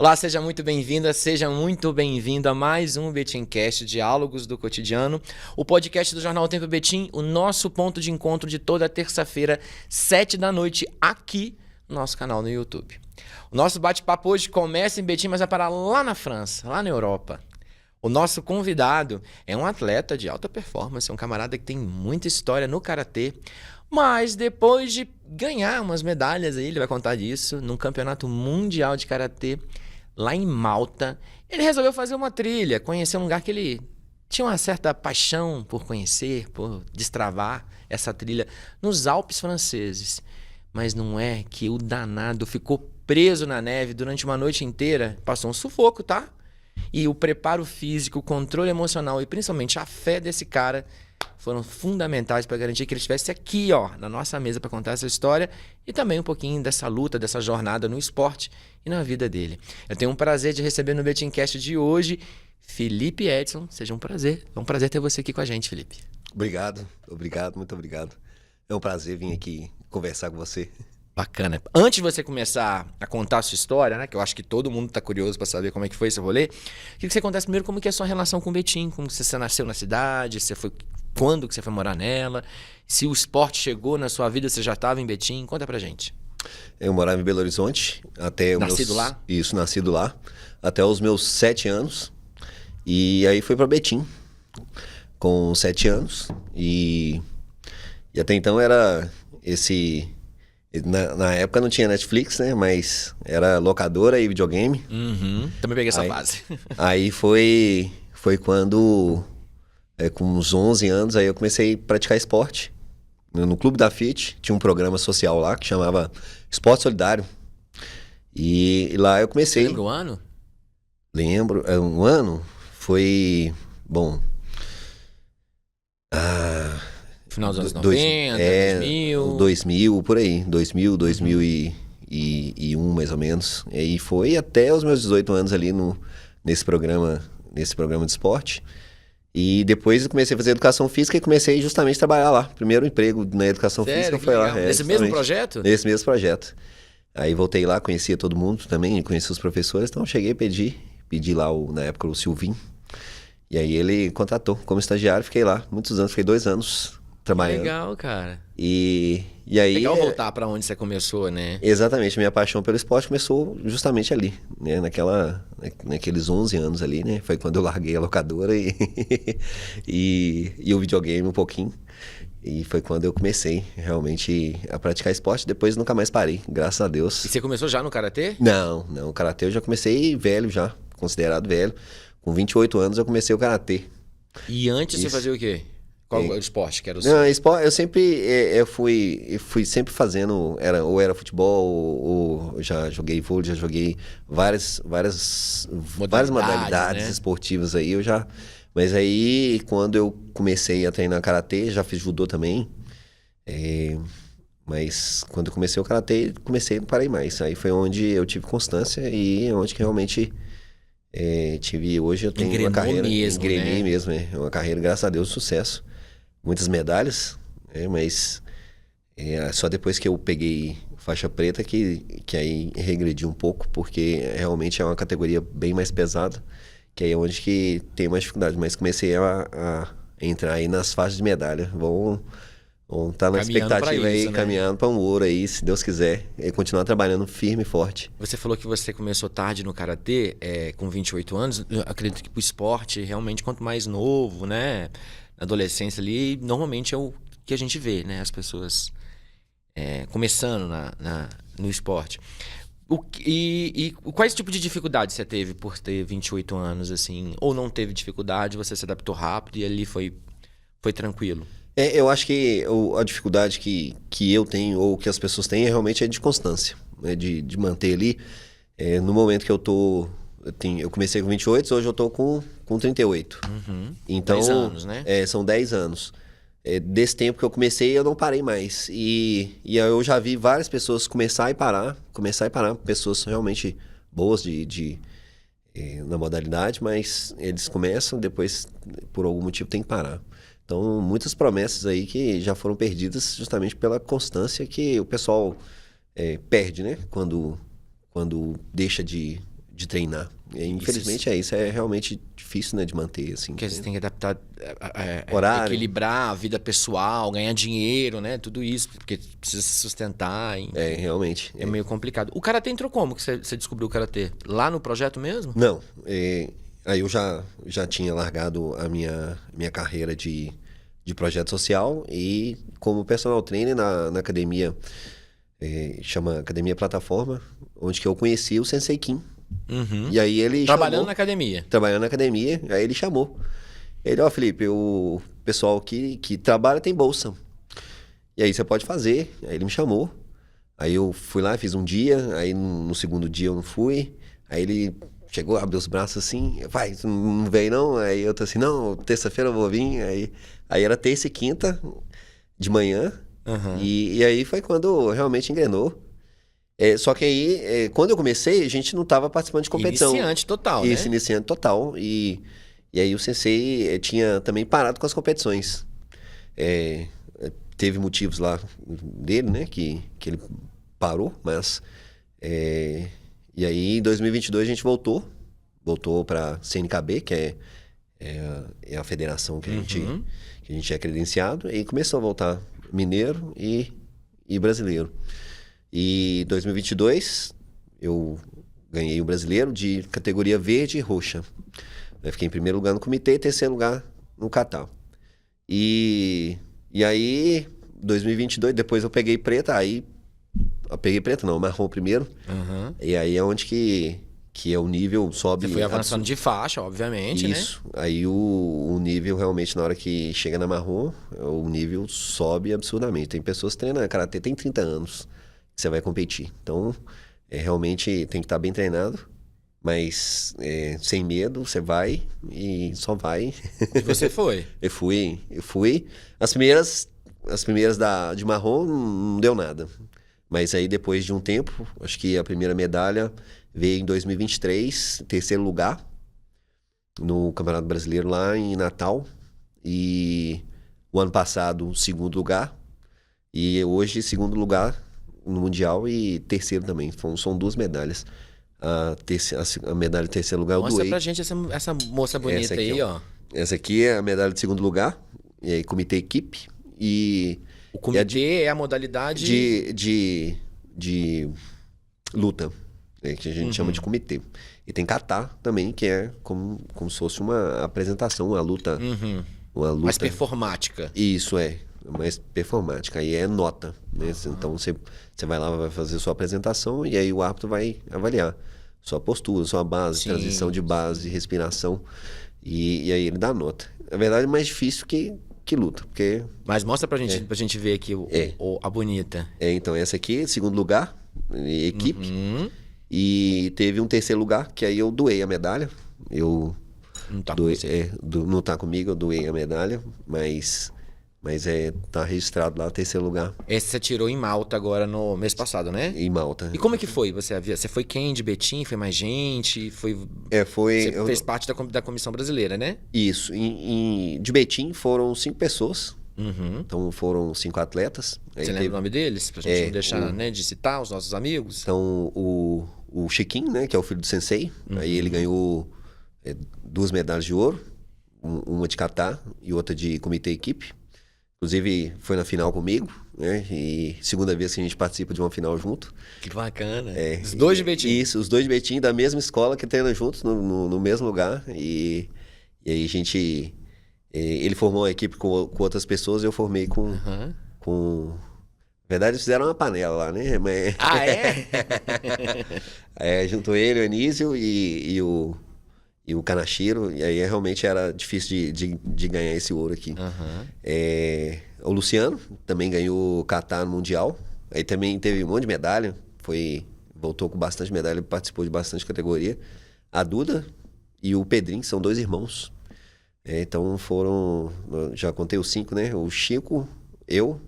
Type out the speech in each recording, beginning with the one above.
Olá, seja muito bem-vinda, seja muito bem-vindo a mais um Betimcast, Diálogos do Cotidiano, o podcast do Jornal Tempo Betim, o nosso ponto de encontro de toda terça-feira, 7 da noite, aqui no nosso canal no YouTube. O nosso bate-papo hoje começa em Betim, mas vai parar lá na França, lá na Europa. O nosso convidado é um atleta de alta performance, um camarada que tem muita história no karatê, mas depois de ganhar umas medalhas aí, ele vai contar disso, num campeonato mundial de karatê, lá em Malta, ele resolveu fazer uma trilha, conhecer um lugar que ele tinha uma certa paixão por conhecer, por destravar essa trilha nos Alpes franceses. Mas não é que o danado ficou preso na neve durante uma noite inteira, passou um sufoco, tá? E o preparo físico, o controle emocional e principalmente a fé desse cara foram fundamentais para garantir que ele estivesse aqui, ó, na nossa mesa para contar essa história e também um pouquinho dessa luta, dessa jornada no esporte e na vida dele. Eu tenho um prazer de receber no Betimcast de hoje Felipe Edson. Seja um prazer. É um prazer ter você aqui com a gente, Felipe. Obrigado, muito obrigado. É um prazer vir aqui conversar com você. Bacana. Antes de você começar a contar a sua história, né, que eu acho que todo mundo está curioso para saber como é que foi esse rolê, queria que você contasse primeiro como que é a sua relação com o Betim, como você nasceu na cidade, quando que você foi morar nela, se o esporte chegou na sua vida, você já estava em Betim, conta pra gente. Eu morava em Belo Horizonte até os Nascido lá? Isso, nascido lá, até os meus 7 anos. E aí fui para Betim com 7 anos e até então era esse... Na época não tinha Netflix, né? Mas era locadora e videogame. Uhum. Também peguei essa fase. Aí foi quando, com uns 11 anos, aí eu comecei a praticar esporte. No Clube da Fit, tinha um programa social lá que chamava Esporte Solidário. E lá eu comecei... Você lembra o ano? Lembro. Um ano foi... Bom... Final dos anos 90, 2000... 2000, por aí. 2001, mais ou menos. E aí foi até os meus 18 anos ali nesse programa de esporte. E depois eu comecei a fazer educação física e comecei justamente a trabalhar lá. Primeiro emprego na educação física foi lá. Nesse mesmo projeto? Nesse mesmo projeto. Aí voltei lá, conhecia todo mundo também, conhecia os professores. Então cheguei e pedi lá, na época, o Silvinho. E aí ele contratou como estagiário, fiquei lá muitos anos, fiquei 2 anos trabalhando. Legal, cara. E aí... Legal voltar pra onde você começou, né? Exatamente, minha paixão pelo esporte começou justamente ali, né? Naqueles 11 anos ali, né? Foi quando eu larguei a locadora e o videogame um pouquinho. E foi quando eu comecei realmente a praticar esporte. Depois nunca mais parei, graças a Deus. E você começou já no karatê? Não, o karatê eu já comecei velho já, considerado velho. Com 28 anos eu comecei o karatê. E antes você fazia o quê? Qual o esporte que era o seu? Não, esporte, eu sempre eu fui sempre fazendo, era futebol, ou já joguei vôlei, já joguei várias modalidades, né? Esportivas aí, mas aí quando eu comecei a treinar karatê, já fiz judô também, mas quando eu comecei o karatê, não parei mais, aí foi onde eu tive constância e onde que realmente hoje eu tenho uma carreira, engrenei mesmo, uma carreira, graças a Deus, de sucesso. Muitas medalhas, mas só depois que eu peguei faixa preta que aí regredi um pouco, porque realmente é uma categoria bem mais pesada, que aí é onde que tem mais dificuldade. Mas comecei a entrar aí nas faixas de medalha. Vamos estar na expectativa aí, né? Caminhando para um ouro aí, se Deus quiser, e continuar trabalhando firme e forte. Você falou que você começou tarde no karatê, com 28 anos. Eu acredito que pro esporte, realmente, quanto mais novo, né? Na adolescência ali, normalmente é o que a gente vê, né? As pessoas começando no esporte. Quais tipo de dificuldade você teve por ter 28 anos, assim? Ou não teve dificuldade, você se adaptou rápido e ali foi tranquilo? Eu acho que a dificuldade que eu tenho, ou que as pessoas têm, realmente é de constância, né? De manter ali. No momento que eu comecei com 28, hoje eu tô com 38. Uhum. Então, 10 anos, né? São 10 anos. Desse tempo que eu comecei, eu não parei mais. E eu já vi várias pessoas começar e parar, pessoas realmente boas na modalidade, mas eles começam, depois, por algum motivo, tem que parar. Então, muitas promessas aí que já foram perdidas justamente pela constância que o pessoal perde, né? Quando deixa de de treinar. E, infelizmente isso é realmente difícil, né, de manter, assim. Porque você tem que adaptar, horário, equilibrar a vida pessoal, ganhar dinheiro, né? Tudo isso, porque precisa se sustentar. Enfim. Realmente. É meio complicado. O karatê entrou como que você descobriu o karatê? Lá no projeto mesmo? Não. Aí eu já tinha largado a minha carreira de projeto social e como personal trainer na academia, chama Academia Plataforma, onde que eu conheci o Sensei Kim. Uhum. E aí ele Trabalhando na academia. Trabalhando na academia, aí ele chamou. Ele, Felipe, o pessoal que trabalha tem bolsa. E aí você pode fazer. Aí ele me chamou. Aí eu fui lá, fiz um dia, aí no segundo dia eu não fui. Aí ele chegou, abriu os braços assim, vai, não vem não? Aí eu tô assim, não, terça-feira eu vou vir. Aí era terça e quinta de manhã. Uhum. E aí foi quando realmente engrenou. Só que aí, quando eu comecei, a gente não estava participando de competição. Iniciante total, né? Isso, iniciante total. E aí o Sensei tinha também parado com as competições. Teve motivos lá dele, né? Que ele parou, mas... E aí, em 2022, a gente voltou para CNKB, que é a federação que a gente é credenciado, e começou a voltar mineiro e brasileiro. E em 2022, eu ganhei o brasileiro de categoria verde e roxa. Eu fiquei em primeiro lugar no comitê e terceiro lugar no kata. E aí, 2022, depois eu peguei preta, marrom primeiro. Uhum. E aí é onde que o nível sobe. Você foi avançando de faixa, obviamente, Isso. Né? Aí o nível realmente, na hora que chega na marrom, o nível sobe absurdamente. Tem pessoas que treinam karatê, tem 30 anos que você vai competir. Então, realmente tem que estar bem treinado, mas sem medo, você vai e só vai. E você foi? Eu fui. As primeiras de marrom não deu nada. Mas aí depois de um tempo, acho que a primeira medalha veio em 2023, terceiro lugar no Campeonato Brasileiro lá em Natal. E o ano passado, segundo lugar. E hoje, segundo lugar no Mundial e terceiro também. São 2 medalhas. A medalha de terceiro lugar eu doei. Mostra pra gente essa moça bonita aí, ó. Essa aqui é a medalha de segundo lugar. E aí, comitê equipe. E... O comitê é a modalidade... De luta, que a gente chama de comitê. E tem kata também, que é como se fosse uma apresentação, uma luta. Uma luta mais performática. Isso, mais performática. Aí é nota, né? Então você vai lá, vai fazer sua apresentação e aí o árbitro vai avaliar sua postura, sua base, transição de base, respiração. E aí ele dá nota. Na verdade é mais difícil que luta, porque... Mas mostra pra gente ver aqui a bonita. Então essa aqui, segundo lugar, equipe. E teve um terceiro lugar, que aí eu doei a medalha. Eu não tá doei, não tá comigo, eu doei a medalha, mas tá registrado lá, terceiro lugar. Esse você tirou em Malta agora no mês passado, né? Em Malta. E como é que foi? Você foi quem de Betim? Foi mais gente? Você fez parte da comissão brasileira, né? Isso. De Betim foram 5 pessoas. Então foram 5 atletas. Você lembra o nome deles? Pra gente não deixar de citar os nossos amigos. Então o Chiquinho, né? Que é o filho do Sensei. Aí ele ganhou 2 medalhas de ouro. Uma de kata e outra de comitê equipe. Inclusive, foi na final comigo, né? E segunda vez que a gente participa de uma final junto. Que bacana. Os 2 de Betim? Isso, os 2 de Betim, da mesma escola, que treinam juntos no mesmo lugar. E aí a gente... Ele formou uma equipe com outras pessoas e eu formei com... Na verdade, eles fizeram uma panela lá, né? Mas... Ah, é? Juntou ele, o Anísio e o Kanashiro, e aí realmente era difícil de ganhar esse ouro aqui. O Luciano também ganhou kata no Mundial, aí também teve um monte de medalha, voltou com bastante medalha, participou de bastante categoria. A Duda e o Pedrinho são 2 irmãos, então já contei os 5, né? O Chico, eu...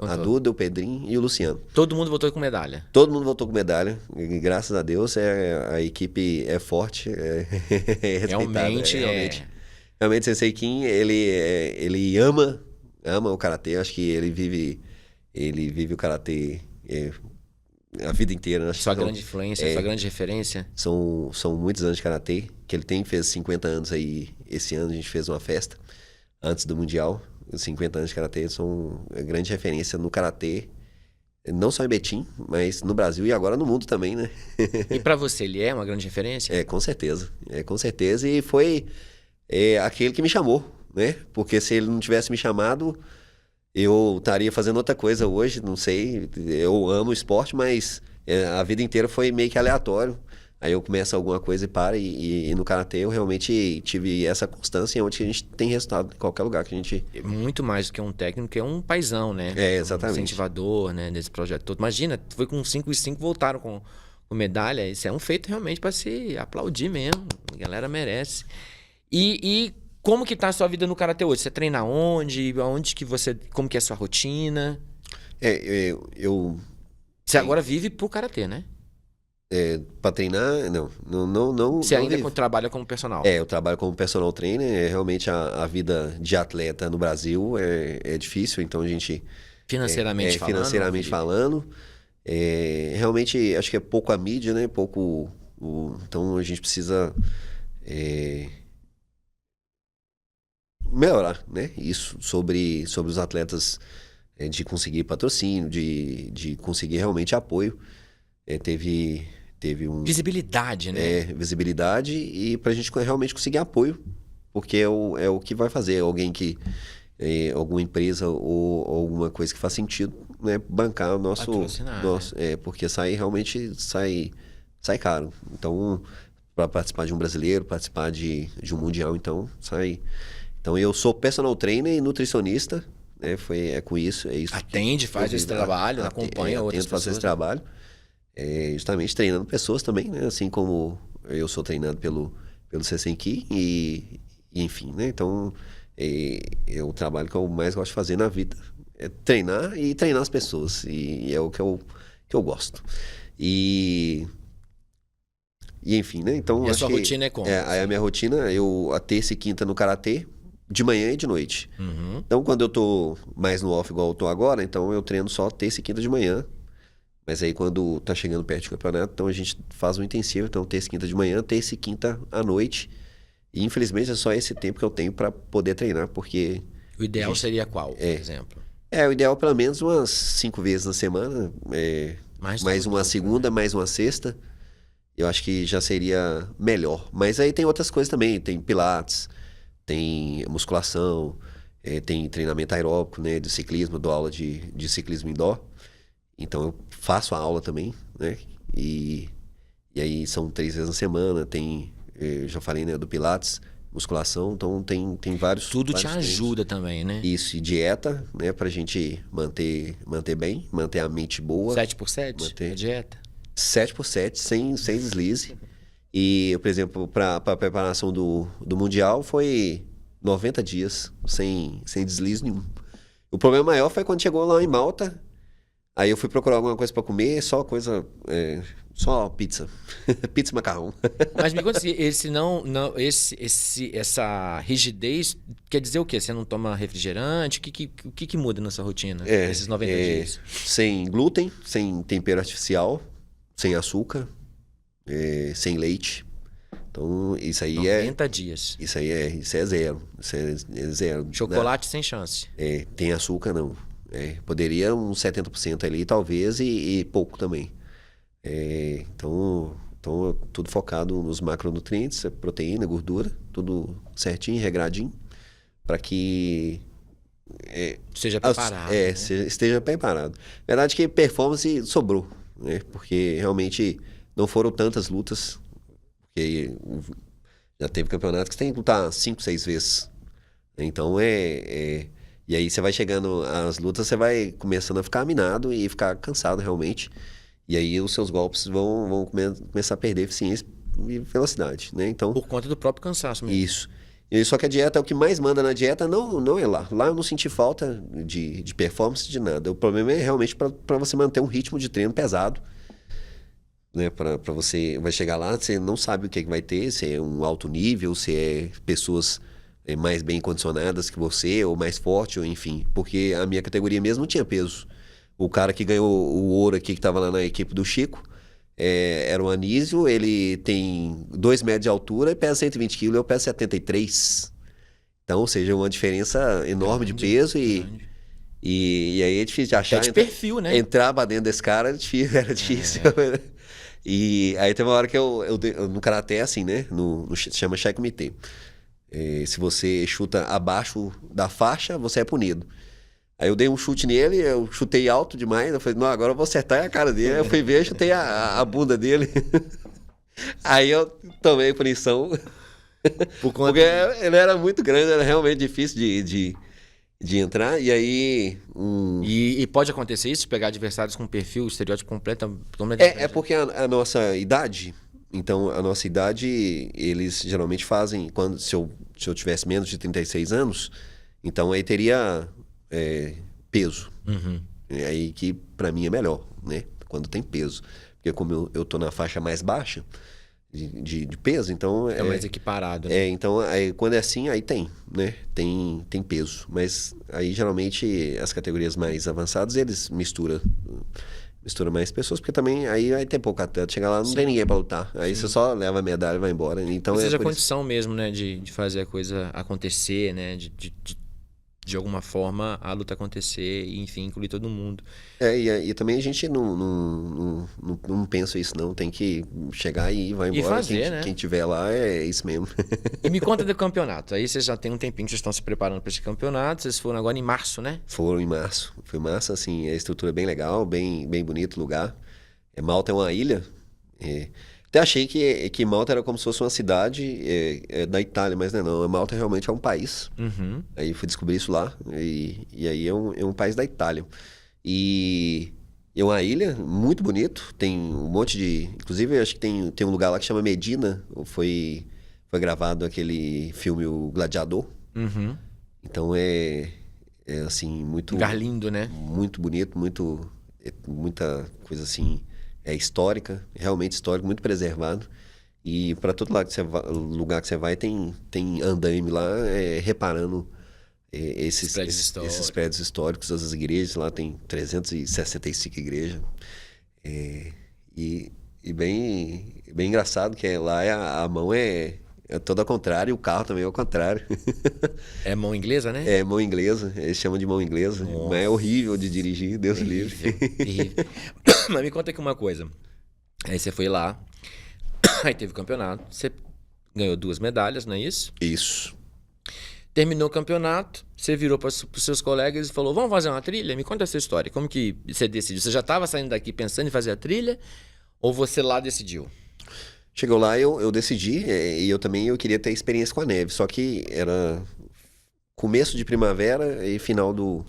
a Duda, o Pedrinho e o Luciano. Todo mundo voltou com medalha? Todo mundo voltou com medalha. E, graças a Deus, a equipe é forte, é respeitada. Realmente, o Sensei Kim, ele ama o karatê. Acho que ele vive o karatê a vida inteira. Acho sua grande influência, sua grande referência? São muitos anos de karatê, que ele fez 50 anos aí. Esse ano a gente fez uma festa antes do Mundial. Os 50 anos de karatê são grande referência no karatê. Não só em Betim, mas no Brasil e agora no mundo também, né? E para você, ele é uma grande referência? Com certeza. Com certeza. E foi aquele que me chamou, né? Porque se ele não tivesse me chamado, eu estaria fazendo outra coisa hoje, não sei. Eu amo esporte, mas a vida inteira foi meio que aleatório. Aí eu começo alguma coisa e paro. E no karatê eu realmente tive essa constância, onde a gente tem resultado em qualquer lugar que a gente... Muito mais do que um técnico, que é um paizão, né? Exatamente. Um incentivador, né? Desse projeto todo. Imagina, foi com 5 e 5, voltaram com medalha. Isso é um feito realmente para se aplaudir mesmo. A galera merece. E como que tá a sua vida no karatê hoje? Você treina onde? Como que é a sua rotina? Você agora vive pro karatê, né? Para treinar, não. Você ainda trabalha como personal? Eu trabalho como personal trainer. Realmente a vida de atleta no Brasil é difícil, então a gente... Financeiramente falando. Realmente, acho que é pouco a mídia, né? Pouco... então a gente precisa melhorar, né? Isso sobre os atletas, de conseguir patrocínio, de conseguir realmente apoio. Teve visibilidade, né? Visibilidade, e pra gente realmente conseguir apoio, porque é o que vai fazer alguém que... alguma empresa ou alguma coisa que faz sentido, né? Bancar o nosso... né? Porque realmente sai caro. Então, para participar de um brasileiro, participar de um mundial, então sai... Então, eu sou personal trainer e nutricionista, né? Com isso, é isso. Atende, faz esse trabalho, acompanha outras pessoas. Fazer esse trabalho. Justamente treinando pessoas também, né? Assim como eu sou treinado pelo CCNQ e enfim, né? Então, é o trabalho que eu mais gosto de fazer na vida. É treinar e treinar as pessoas. E é o que eu gosto. E enfim, né? Então, e a sua rotina é como? A minha rotina, a terça e quinta no karatê, de manhã e de noite. Uhum. Então, quando eu tô mais no off, igual eu tô agora, então eu treino só terça e quinta de manhã. Mas aí, quando tá chegando perto do campeonato, então a gente faz um intensivo. Então, terça e quinta de manhã, terça e quinta à noite. E, infelizmente, é só esse tempo que eu tenho para poder treinar, porque... O ideal seria qual, por exemplo? O ideal pelo menos umas 5 vezes na semana. Mais uma segunda, mais uma sexta. Eu acho que já seria melhor. Mas aí tem outras coisas também. Tem pilates, tem musculação, tem treinamento aeróbico, né, de ciclismo. Dou aula de ciclismo indoor. Então eu faço a aula também, né? E aí são 3 vezes na semana. Tem, eu já falei, né, do pilates, musculação. Então tem vários... Tudo vários te ajuda também, né? Isso, e dieta, né? Pra gente manter bem, manter a mente boa. 7x7? A dieta? 7x7, sem deslize. E, por exemplo, para a preparação do Mundial foi 90 dias sem deslize nenhum. O problema maior foi quando chegou lá em Malta. Aí eu fui procurar alguma coisa para comer, só só pizza. Pizza e macarrão. Mas me conta, essa rigidez quer dizer o quê? Você não toma refrigerante? O que muda na sua rotina nesses 90 dias? Sem glúten, sem tempero artificial, sem açúcar, sem leite. Então, isso aí 90 dias. Isso é zero. Isso é zero. Chocolate sem chance. Tem açúcar, não. Poderia uns 70% ali, talvez, e pouco também. Então, tudo focado nos macronutrientes, proteína, gordura, tudo certinho, regradinho, para que... Seja preparado. Né? Esteja preparado. Verdade que performance sobrou, né? Porque realmente não foram tantas lutas, porque já teve campeonato que você tem que lutar 5, 6 vezes. Então, e aí você vai chegando às lutas, você vai começando a ficar minado e ficar cansado realmente. E aí os seus golpes vão começar a perder eficiência e velocidade, né? Então, por conta do próprio cansaço mesmo. Isso. E só que a dieta, o que mais manda na dieta não é lá. Lá eu não senti falta de performance, de nada. O problema é realmente para você manter um ritmo de treino pesado. Né? Para você vai chegar lá, você não sabe o que vai ter, se é um alto nível, se é pessoas mais bem condicionadas que você, ou mais forte, ou enfim. Porque a minha categoria mesmo não tinha peso O cara que ganhou o ouro aqui, que estava lá na equipe do Chico, era o Anísio. Ele tem 2 metros de altura e pesa 120 quilos, eu peso 73. Então, ou seja, uma diferença enorme de peso e aí é difícil de achar. É de perfil, né? Entrar pra dentro desse cara era difícil. E aí teve uma hora que no karatê é assim, né? Se chama checkmate. Se você chuta abaixo da faixa, você é punido. Aí eu dei um chute nele, eu chutei alto demais. Eu falei, não, agora eu vou acertar a cara dele. Aí eu fui ver, chutei a bunda dele. Aí eu tomei punição. Porque ele era muito grande, era realmente difícil de entrar. E aí... E pode acontecer isso? Pegar adversários com perfil, estereótipo completamente É porque a nossa idade... Então, a nossa idade, eles geralmente fazem... Se eu tivesse menos de 36 anos, então aí teria peso. Uhum. E aí que pra mim é melhor, né? Quando tem peso. Porque como eu tô na faixa mais baixa... De peso, então... É mais equiparado, né? Então, aí, quando é assim, aí tem, né? Tem peso. Mas aí, geralmente, as categorias mais avançadas, eles misturam mais pessoas, porque também aí tem pouco atleta. Chega lá, não tem ninguém pra lutar. Aí você só leva a medalha e vai embora. Então, seja a condição mesmo, né? De fazer a coisa acontecer, né? De alguma forma, a luta acontecer e, enfim, incluir todo mundo. E também a gente não pensa isso, não. Tem que chegar e vai embora. E fazer, né? Quem tiver lá é isso mesmo. E me conta do campeonato. Aí vocês já tem um tempinho que vocês estão se preparando para esse campeonato. Vocês foram agora em março, né? Foram em março. Foi massa, assim. A estrutura é bem legal, bem bonito o lugar. Malta é uma ilha. Até achei que Malta era como se fosse uma cidade da Itália, mas não é não. Malta realmente é um país. Uhum. Aí fui descobrir isso lá. E aí é um país da Itália. E é uma ilha muito bonito. Tem um monte de... Inclusive, acho que tem um lugar lá que chama Medina. Foi gravado aquele filme O Gladiador. Uhum. Então é assim, muito... Lugar lindo, né? Muito bonito, muita coisa assim... histórica, realmente histórico, muito preservado. E para todo lugar que você vai, tem andaime lá, reparando esses prédios históricos, as igrejas. Lá tem 365 igrejas. E bem engraçado que lá a mão é toda ao contrário, e o carro também é ao contrário. É mão inglesa, né? É mão inglesa, eles chamam de mão inglesa. Nossa. Mas é horrível de dirigir, Deus livre. Terrível. Mas me conta aqui uma coisa. Aí você foi lá, aí teve o campeonato, você ganhou 2 medalhas, não é isso? Isso. Terminou o campeonato, você virou para os seus colegas e falou, vamos fazer uma trilha? Me conta essa história. Como que você decidiu? Você já estava saindo daqui pensando em fazer a trilha? Ou você lá decidiu? Chegou lá, eu decidi, e eu queria ter experiência com a neve. Só que era começo de primavera e final do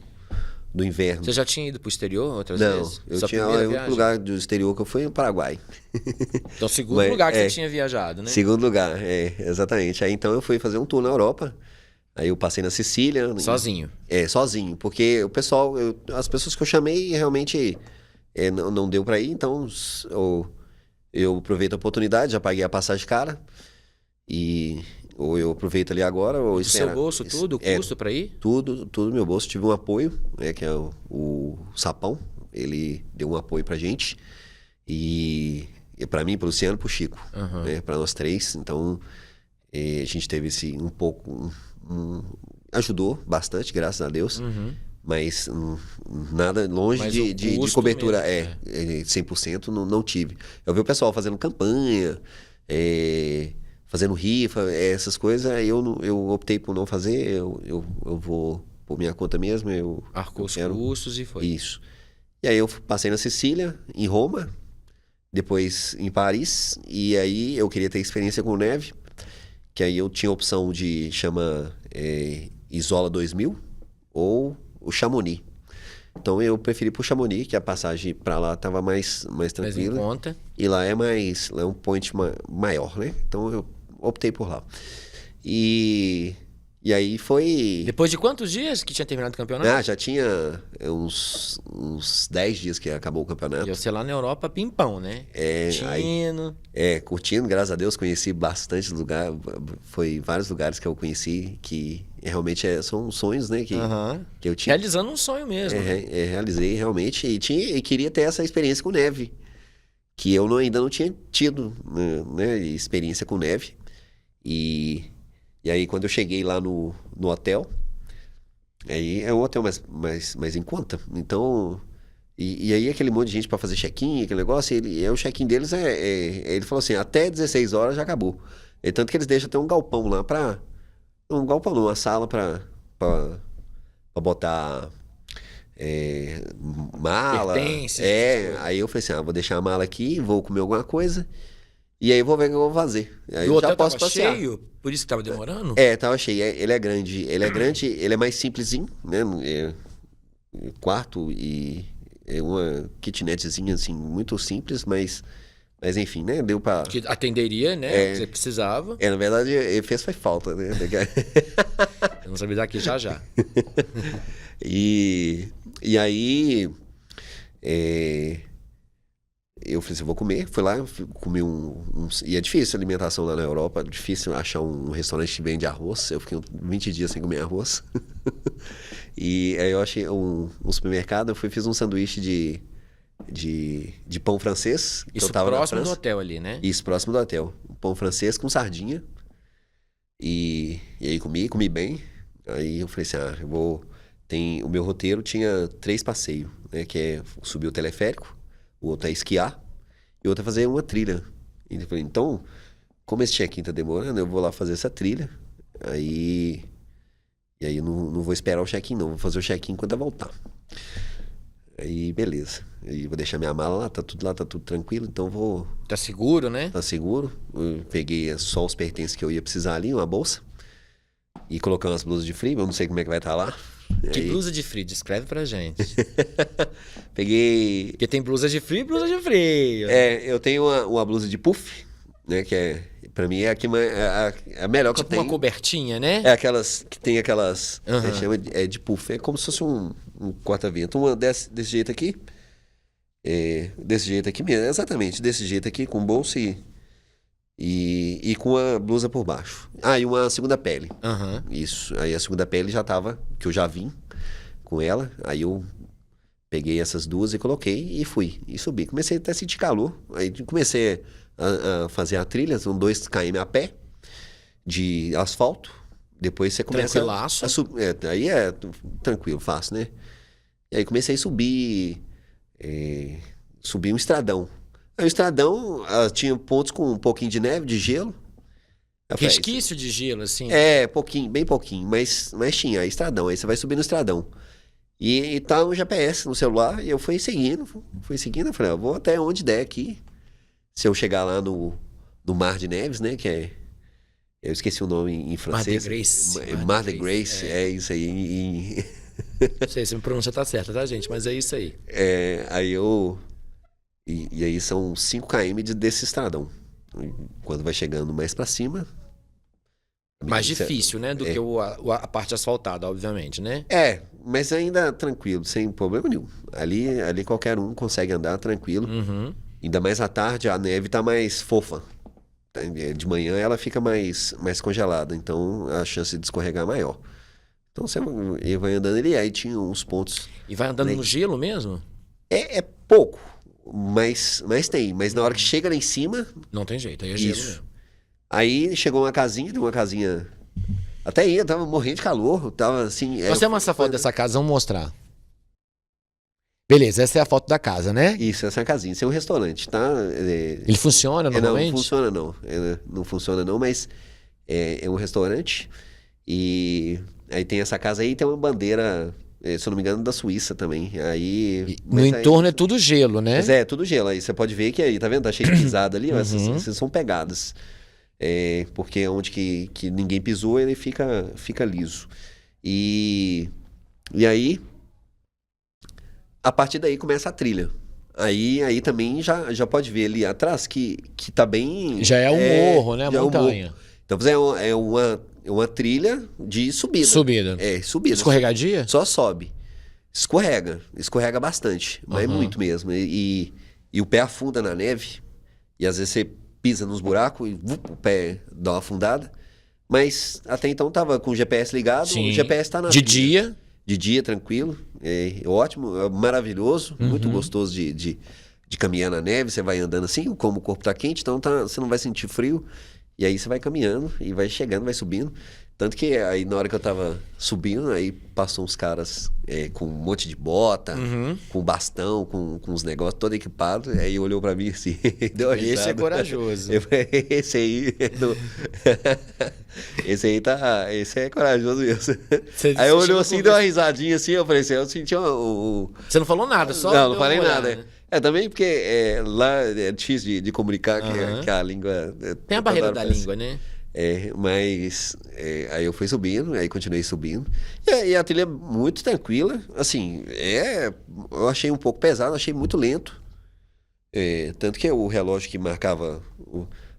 inverno. Você já tinha ido para o exterior outras vezes? Não, o único lugar do exterior que eu fui é o Paraguai. Então, segundo lugar que você tinha viajado, né? Segundo lugar, exatamente. Aí então eu fui fazer um tour na Europa. Aí eu passei na Sicília. Sozinho? Sozinho. Porque o pessoal, as pessoas que eu chamei realmente não deu para ir, então eu aproveito a oportunidade, já paguei a passagem cara. Ou eu aproveito ali agora, ou espera. Seu bolso, tudo? O custo para ir? Tudo no meu bolso. Tive um apoio, que é o Sapão. Ele deu um apoio pra gente. E para mim, pro Luciano e pro Chico. Uhum. Para nós 3. Então, a gente teve um pouco... ajudou bastante, graças a Deus. Uhum. Mas nada longe de cobertura. Mesmo, 100% não tive. Eu vi o pessoal fazendo campanha... fazendo rifa, essas coisas, eu optei por não fazer, eu vou por minha conta mesmo. Arcou os custos e foi. Isso. E aí eu passei na Sicília, em Roma, depois em Paris, e aí eu queria ter experiência com neve, que aí eu tinha a opção de Isola 2000 ou o Chamonix. Então eu preferi pro Chamonix, que a passagem para lá tava mais tranquila. Mais em conta. E lá é um point maior, né? Então eu optei por lá. E E aí foi... Depois de quantos dias que tinha terminado o campeonato? Ah, já tinha uns 10 dias que acabou o campeonato. E você lá na Europa, pimpão, né? Curtindo. Curtindo, graças a Deus, conheci bastante lugar. Foi vários lugares que eu conheci que realmente são sonhos, né? Que eu tinha. Realizando um sonho mesmo. Realizei realmente e queria ter essa experiência com neve. Que eu ainda não tinha tido, né, experiência com neve. E aí, quando eu cheguei lá no hotel, aí é um hotel mais em conta. Então, e aí aquele monte de gente para fazer check-in, aquele negócio, o check-in deles ele falou assim, até 16 horas já acabou. Tanto que eles deixam até um galpão lá um galpão não, uma sala para botar mala. Pertences, aí eu falei assim, vou deixar a mala aqui, vou comer alguma coisa. E aí vou ver o que eu vou fazer. Aí o eu hotel já posso tava passear. cheio? Por isso que tava demorando? Tava cheio. Ele é grande. Ele é mais simplesinho, né? Quarto e uma kitnetzinha, assim, muito simples, mas enfim, né? Deu pra... Que atenderia, né? Você precisava. Na verdade, ele foi falta, né? Eu não sabia daqui já. E aí... eu falei assim, vou comer. Fui lá, comi E é difícil a alimentação lá na Europa. É difícil achar um restaurante que vende arroz. Eu fiquei 20 dias sem comer arroz. E aí eu achei um supermercado. Eu fiz um sanduíche de pão francês. Isso próximo do hotel ali, né? Isso, próximo do hotel. Um pão francês com sardinha. E aí comi bem. Aí eu falei assim, o meu roteiro tinha 3 passeios, né? Que é subir o teleférico, o outro é esquiar e o outro é fazer uma trilha. E eu falei, então, como esse check-in tá demorando, eu vou lá fazer essa trilha. E aí eu não vou esperar o check-in, não. Vou fazer o check-in quando eu voltar. Aí, beleza. Aí vou deixar minha mala lá, tá tudo tranquilo, então vou... Tá seguro, né? Tá seguro. Eu peguei só os pertences que eu ia precisar ali, uma bolsa. E coloquei umas blusas de frio, eu não sei como é que vai estar lá. Que blusa de frio? Descreve pra gente. Peguei... Porque tem blusa de frio e blusa de frio. Eu tenho uma blusa de puff, né? Que pra mim é a melhor que eu tenho. Tipo uma cobertinha, né? Aquelas que tem aquelas... chama de puff. É como se fosse um corta-vento. Uma desse jeito aqui. Desse jeito aqui mesmo. Exatamente, desse jeito aqui, com bolsa e com a blusa por baixo. E uma segunda pele. Isso. Aí a segunda pele já tava, que eu já vim com ela. Aí eu peguei essas duas e coloquei e fui. E subi. Comecei até a sentir calor. Aí comecei a fazer a trilha, são 2 km a pé de asfalto. Depois você começa a subir. Aí é tranquilo, fácil, né? E aí comecei a subir um estradão. Aí o estradão tinha pontos com um pouquinho de neve, de gelo. Resquício de gelo, assim? Pouquinho, bem pouquinho, mas tinha estradão. Aí você vai subir no estradão. E tá um GPS no celular, e eu fui seguindo. Eu falei, eu vou até onde der aqui. Se eu chegar lá no Mar de Neves, né, que é... Eu esqueci o nome em francês. Mar de Grace. Grace, é isso aí. Não sei se a pronúncia tá certa, tá, gente? Mas é isso aí. Aí eu... E aí são 5 km desse estradão. Quando vai chegando mais pra cima... Mais difícil, né? Do que a parte asfaltada, obviamente, né? Mas ainda tranquilo, sem problema nenhum. Ali qualquer um consegue andar tranquilo. Ainda mais à tarde, a neve tá mais fofa. De manhã ela fica mais congelada, então a chance de escorregar é maior. Então você vai andando ali, aí tinha uns pontos... E vai andando no gelo mesmo? É pouco. Mas tem. Mas na hora que chega lá em cima... Não tem jeito, aí é gelo mesmo. Aí chegou uma casinha... Até aí, eu tava morrendo de calor. Tava assim... Nós temos essa foto dessa casa, vamos mostrar. Beleza, essa é a foto da casa, né? Isso, essa é a casinha. Isso é um restaurante, tá? Ele funciona normalmente? Não funciona não. Não funciona não, mas é um restaurante. E aí tem essa casa aí, tem uma bandeira... Se eu não me engano, da Suíça também. No entorno é tudo gelo, né? Mas tudo gelo. Aí você pode ver que aí, tá vendo? Tá cheio de pisada ali. Essas são pegadas. Porque onde que ninguém pisou, ele fica liso. E aí, a partir daí começa a trilha. Aí também já pode ver ali atrás que tá bem... Já é um morro, né? A montanha. Então é uma trilha de subida. Subida. Subida. Escorregadia? Só sobe. Escorrega bastante, mas muito mesmo. E o pé afunda na neve, e às vezes você pisa nos buracos e o pé dá uma afundada. Mas até então tava com o GPS ligado, o GPS tá na de dia? De dia, tranquilo, ótimo, maravilhoso, muito gostoso de caminhar na neve. Você vai andando assim, como o corpo tá quente, então você não vai sentir frio. E aí você vai caminhando e vai chegando, vai subindo. Tanto que aí na hora que eu tava subindo, aí passou uns caras com um monte de bota, com bastão, com uns negócios todo equipado. Aí olhou pra mim assim, deu uma risada. Esse é corajoso. Esse aí... Esse é corajoso mesmo. Aí olhou assim, deu uma risadinha assim, eu falei assim, eu senti Você não falou nada, só... Não falei nada, né? Também porque lá é difícil de comunicar que a língua... Tem a barreira da língua, né? Mas aí eu fui subindo, aí continuei subindo. E a trilha é muito tranquila. Assim, eu achei um pouco pesado, achei muito lento. Tanto que o relógio que marcava...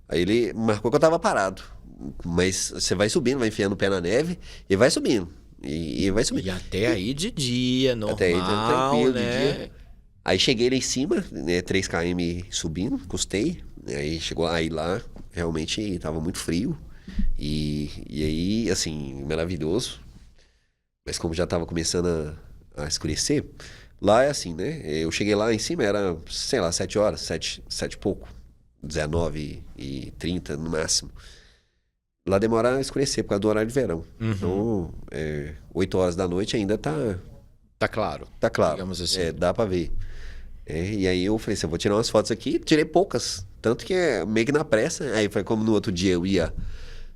Aí ele marcou que eu tava parado. Mas você vai subindo, vai enfiando o pé na neve e vai subindo. E vai subindo. E até aí de dia, normal, até aí tranquilo, né? de dia. Aí cheguei lá em cima, 3 km subindo, custei. Aí chegou aí lá, realmente tava muito frio. E aí, assim, maravilhoso. Mas como já tava começando a escurecer, lá é assim, né? Eu cheguei lá em cima, era, sei lá, 7 horas, 7 e pouco. 19h30 no máximo. Lá demora a escurecer por causa do horário de verão. Então, 8 horas da noite ainda tá... Tá claro. Tá claro. Digamos assim. Dá pra ver. E aí eu falei assim, eu vou tirar umas fotos aqui. Tirei poucas. Tanto que meio que na pressa. Aí foi como no outro dia eu ia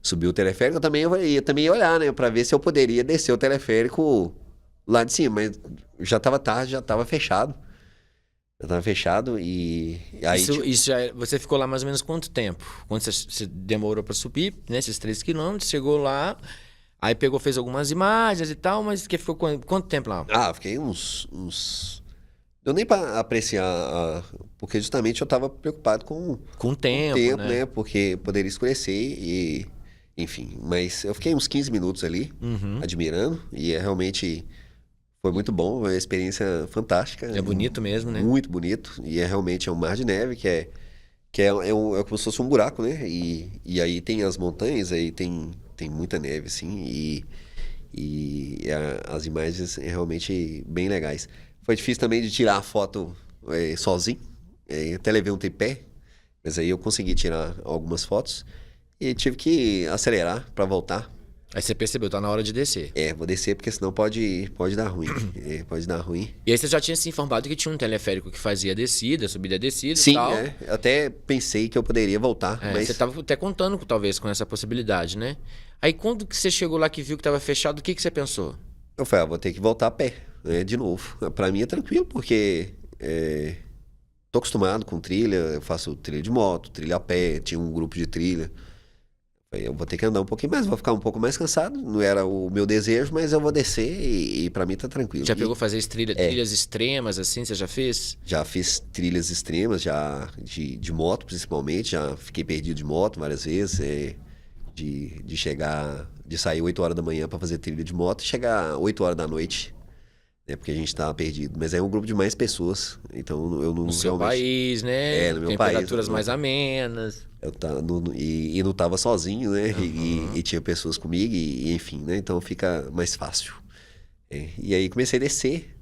subir o teleférico, eu também ia olhar, né? Pra ver se eu poderia descer o teleférico lá de cima. Mas já tava tarde, já tava fechado. E aí... Você ficou lá mais ou menos quanto tempo? Quando você demorou pra subir, né? Esses 3 quilômetros, chegou lá... Aí fez algumas imagens e tal, mas ficou quanto tempo lá? Fiquei uns... Deu nem pra apreciar, porque justamente eu tava preocupado com o tempo, né? Porque poderia escurecer e... Enfim, mas eu fiquei uns 15 minutos ali, admirando, e realmente foi muito bom, uma experiência fantástica. É bonito mesmo, né? Muito bonito, e realmente um mar de neve, que é como se fosse um buraco, né? E aí tem as montanhas, aí tem muita neve, assim, as imagens realmente bem legais. Foi difícil também de tirar a foto sozinho, até levei um tripé, mas aí eu consegui tirar algumas fotos e tive que acelerar para voltar. Aí você percebeu, tá na hora de descer. Vou descer porque senão pode dar ruim. Pode dar ruim. E aí você já tinha se informado que tinha um teleférico que fazia descida, subida e descida e tal? Sim, até pensei que eu poderia voltar. Mas... Você tava até contando, talvez, com essa possibilidade, né? Aí quando que você chegou lá que viu que tava fechado, o que você pensou? Eu falei, vou ter que voltar a pé, de novo. Pra mim é tranquilo, porque tô acostumado com trilha, eu faço trilha de moto, trilha a pé, tinha um grupo de trilha. Eu vou ter que andar um pouquinho mais, vou ficar um pouco mais cansado. Não era o meu desejo, mas eu vou descer e pra mim tá tranquilo. Já pegou fazer trilhas extremas assim, você já fez? Já fiz trilhas extremas, já de moto principalmente, já fiquei perdido de moto várias vezes. De sair 8 horas da manhã pra fazer trilha de moto e chegar 8 horas da noite, né? Porque a gente tava perdido. Mas é um grupo de mais pessoas, então eu não... No seu país, né? No meu país. Temperaturas mais amenas. E não tava sozinho, né? E tinha pessoas comigo, e enfim, né? Então fica mais fácil. E aí comecei a descer.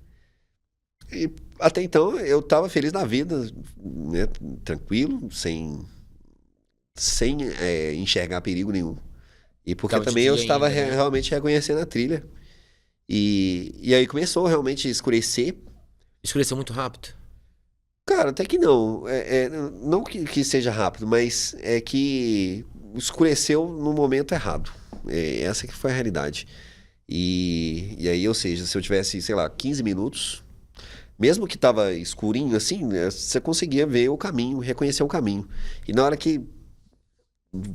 E até então eu tava feliz na vida, né? Tranquilo, sem enxergar perigo nenhum. E porque também eu estava ainda, né? Realmente reconhecendo a trilha. E aí começou realmente a escurecer. Escureceu muito rápido? Cara, até que não. Não que seja rápido, mas é que escureceu no momento errado. Essa que foi a realidade. E aí, ou seja, se eu tivesse, sei lá, 15 minutos, mesmo que tava escurinho assim, você conseguia ver o caminho, reconhecer o caminho. E na hora que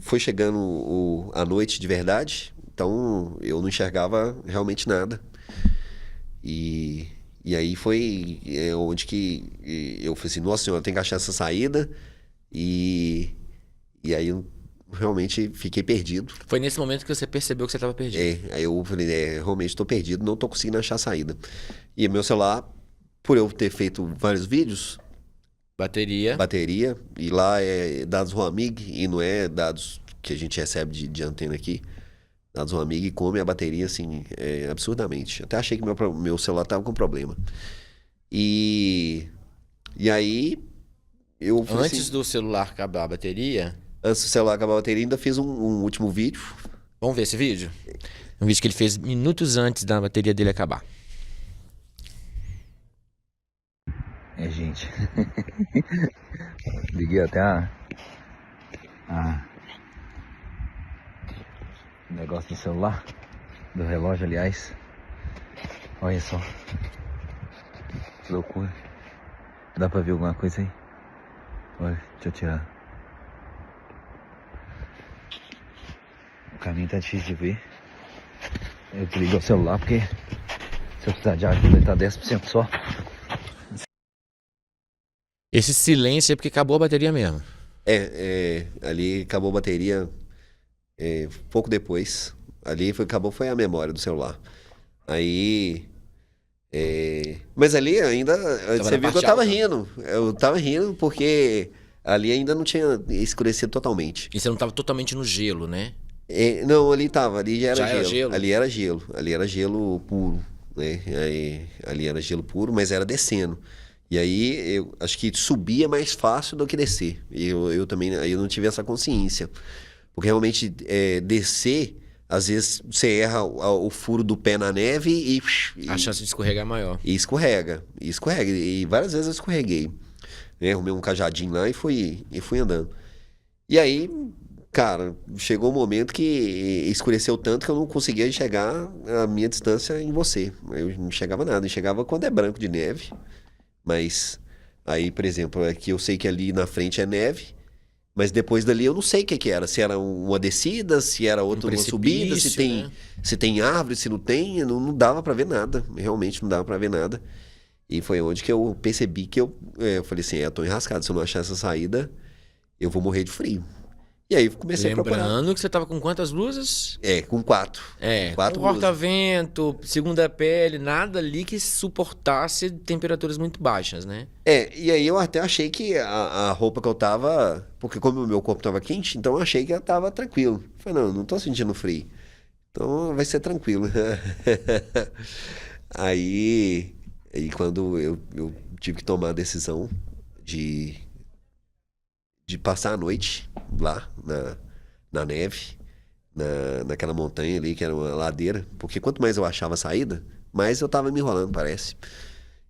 foi chegando a noite de verdade, então eu não enxergava realmente nada. E aí foi onde que eu falei assim, nossa senhora, tem que achar essa saída. E aí realmente fiquei perdido. Foi nesse momento que você percebeu que você estava perdido. Aí eu falei, realmente estou perdido, não estou conseguindo achar a saída. E meu celular, por eu ter feito vários vídeos... Bateria. E lá é dados Roamig e não é dados que a gente recebe de antena aqui. Dados Roamig come a bateria, assim, absurdamente. Até achei que meu celular tava com problema. E aí... Antes assim, do celular acabar a bateria... Antes do celular acabar a bateria, ainda fiz um último vídeo. Vamos ver esse vídeo? Um vídeo que ele fez minutos antes da bateria dele acabar. Gente, liguei até o negócio do celular, do relógio, aliás. Olha só, que loucura. Dá pra ver alguma coisa aí? Olha, deixa eu tirar. O caminho tá difícil de ver. Eu desliguei o celular porque se eu precisar de ajuda ele tá 10% só. Esse silêncio é porque acabou a bateria mesmo. Ali acabou a bateria pouco depois. Ali foi a memória do celular. Aí... mas ali ainda... Você viu que eu tava rindo. Eu tava rindo porque ali ainda não tinha escurecido totalmente. E você não tava totalmente no gelo, né? Não, ali tava. Ali já era gelo. Ali era gelo. Ali era gelo puro, né? Ali era gelo puro, mas era descendo. E aí, eu acho que subir é mais fácil do que descer. E eu também aí eu não tive essa consciência. Porque realmente, descer, às vezes você erra o furo do pé na neve e a chance de escorregar é maior. E escorrega. E várias vezes eu escorreguei. Arrumei um cajadinho lá e fui andando. E aí, cara, chegou um momento que escureceu tanto que eu não conseguia enxergar a minha distância em você. Eu não enxergava nada. Eu enxergava quando é branco de neve. Mas aí, por exemplo, aqui eu sei que ali na frente é neve, mas depois dali eu não sei o que era. Se era uma descida, se era outra uma subida, se tem árvore, se não tem. Não dava pra ver nada. Realmente não dava pra ver nada. E foi onde que eu percebi que eu falei assim, eu tô enrascado. Se eu não achar essa saída, eu vou morrer de frio. E aí comecei a procurar. Lembrando que você tava com quantas luzes? Com 4. 4 com corta-vento, segunda pele, nada ali que suportasse temperaturas muito baixas, né? E aí eu até achei que a roupa que eu tava... Porque como o meu corpo tava quente, então eu achei que eu tava tranquilo. Falei, não tô sentindo frio. Então vai ser tranquilo. Aí quando eu tive que tomar a decisão de passar a noite lá na neve, naquela montanha ali, que era uma ladeira. Porque quanto mais eu achava a saída, mais eu tava me enrolando, parece.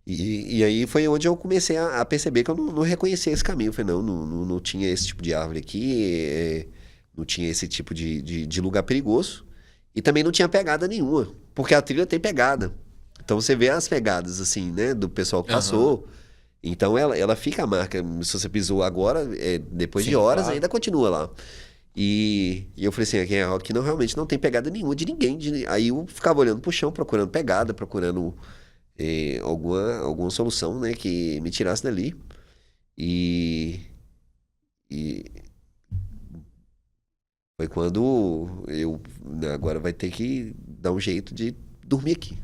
E aí foi onde eu comecei a perceber que eu não reconhecia esse caminho. Eu falei, não tinha esse tipo de árvore aqui, não tinha esse tipo de lugar perigoso. E também não tinha pegada nenhuma, porque a trilha tem pegada. Então você vê as pegadas, assim, né, do pessoal que passou. Então ela fica a marca. Se você pisou agora, depois de horas, ainda continua lá. E eu falei assim, aqui realmente não tem pegada nenhuma de ninguém. Aí eu ficava olhando pro chão, procurando pegada, procurando alguma solução, né, que me tirasse dali. E foi quando agora vai ter que dar um jeito de dormir aqui.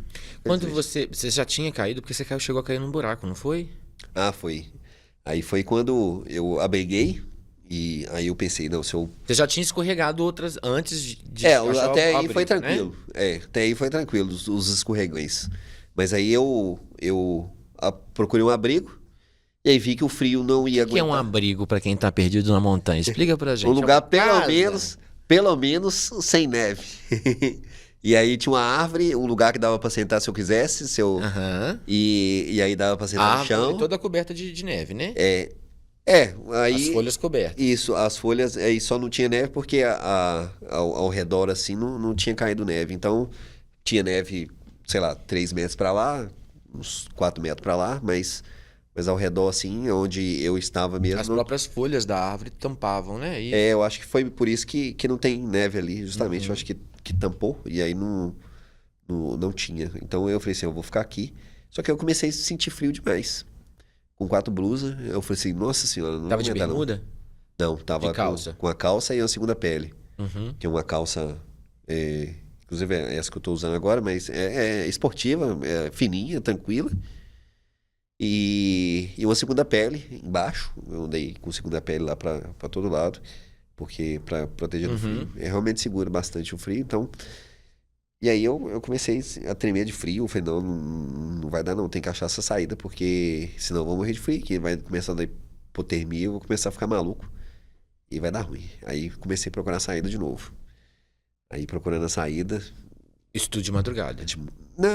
Quando você já tinha caído, porque você chegou a cair num buraco, não foi? Foi. Aí foi quando eu abriguei e aí eu pensei, não, se eu... Você já tinha escorregado outras antes de até aí foi tranquilo. Né? Até aí foi tranquilo, os escorregões. Mas aí eu procurei um abrigo e aí vi que o frio não ia aguentar. O que é um abrigo pra quem tá perdido na montanha? Explica pra gente. Um lugar pelo menos sem neve. E aí tinha uma árvore, um lugar que dava pra sentar se eu quisesse. E aí dava pra sentar no chão. Toda coberta de neve, né? Aí... As folhas cobertas. Isso, as folhas... Aí só não tinha neve porque ao redor, assim, não tinha caído neve. Então, tinha neve, sei lá, 3 metros pra lá, uns 4 metros pra lá, mas ao redor, assim, onde eu estava mesmo... As próprias folhas da árvore tampavam, né? Eu acho que foi por isso que não tem neve ali, justamente. Eu acho que tampou e aí não tinha. Então eu falei assim, eu vou ficar aqui. Só que eu comecei a sentir frio demais. Com 4 blusas, eu falei assim, nossa senhora, não tava de bermuda? Não, tava com a calça e a segunda pele. Que é uma calça, inclusive é essa que eu tô usando agora, mas é esportiva, é fininha, tranquila. E uma segunda pele embaixo. Eu andei com segunda pele lá pra todo lado, porque pra proteger do frio. Realmente segura bastante o frio, então... E aí eu comecei a tremer de frio. Eu falei, não vai dar não, tem que achar essa saída, porque senão eu vou morrer de frio, que vai começando a hipotermia, eu vou começar a ficar maluco e vai dar ruim. Aí comecei a procurar a saída de novo. Aí procurando a saída... Isso tudo de madrugada? Não,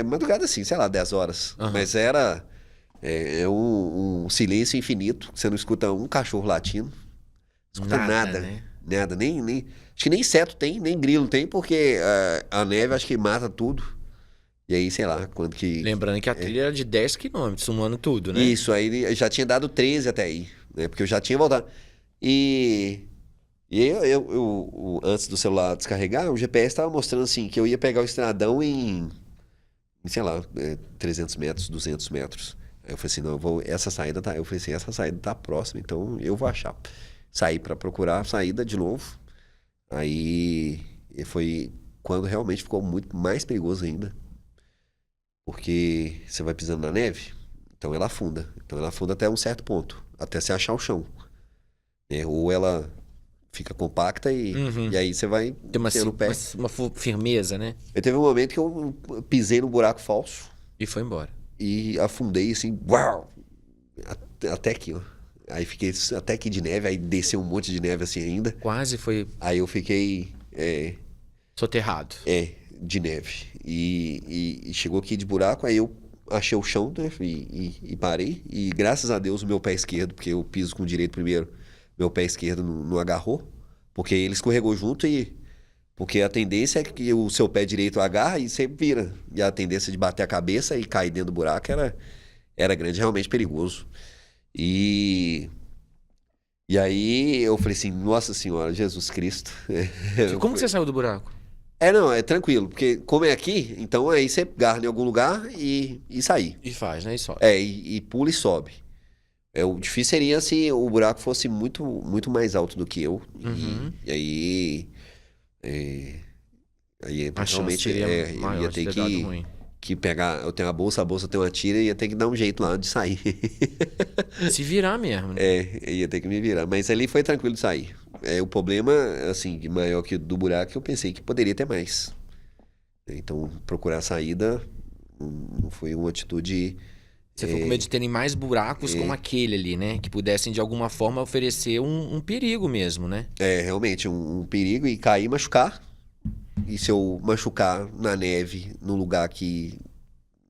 madrugada assim, sei lá, 10 horas. Mas era um silêncio infinito, você não escuta um cachorro latindo, não escuta nada. Né? Nada, nem acho que nem inseto tem, nem grilo tem, porque a neve acho que mata tudo. E aí, sei lá, quando que... Lembrando que a trilha era de 10 quilômetros, somando tudo, né? Isso, aí já tinha dado 13 até aí, né? Porque eu já tinha voltado. E eu antes do celular descarregar, o GPS estava mostrando assim, que eu ia pegar o estradão em sei lá, 300 metros, 200 metros. Aí eu falei assim, não, essa saída tá... Eu falei assim, essa saída tá próxima, então eu vou achar. Saí para procurar a saída de novo. Aí foi quando realmente ficou muito mais perigoso ainda. Porque você vai pisando na neve, então ela afunda. Então ela afunda até um certo ponto, até você achar o chão. Ou ela fica compacta e aí você vai tendo o pé. Uma firmeza, né? Eu teve um momento que eu pisei num buraco falso. E foi embora. E afundei assim, uau! Até aqui, ó. Aí fiquei até aqui de neve, aí desceu um monte de neve assim ainda. Quase foi... Aí eu fiquei... soterrado. De neve. E chegou aqui de buraco, aí eu achei o chão, né? E parei. E graças a Deus o meu pé esquerdo, porque eu piso com o direito primeiro, meu pé esquerdo não agarrou. Porque ele escorregou junto porque a tendência é que o seu pé direito agarra e você vira. E a tendência de bater a cabeça e cair dentro do buraco era grande, realmente perigoso. E aí eu falei assim, Nossa Senhora, Jesus Cristo. Como que você saiu do buraco? Não, é tranquilo, porque como é aqui, então aí você agarra em algum lugar e sai. E faz, né? E sobe. E pula e sobe. O difícil seria se o buraco fosse muito, muito mais alto do que eu. E aí realmente eu ia ter que pegar, eu tenho a bolsa tem uma tira e ia ter que dar um jeito lá de sair. Se virar mesmo, né? Ia ter que me virar. Mas ali foi tranquilo de sair. O problema, assim, maior que do buraco, eu pensei que poderia ter mais. Então, procurar a saída não foi uma atitude... Você ficou com medo de terem mais buracos como aquele ali, né? Que pudessem, de alguma forma, oferecer um perigo mesmo, né? Realmente, um perigo e cair e machucar. E se eu machucar na neve, num lugar que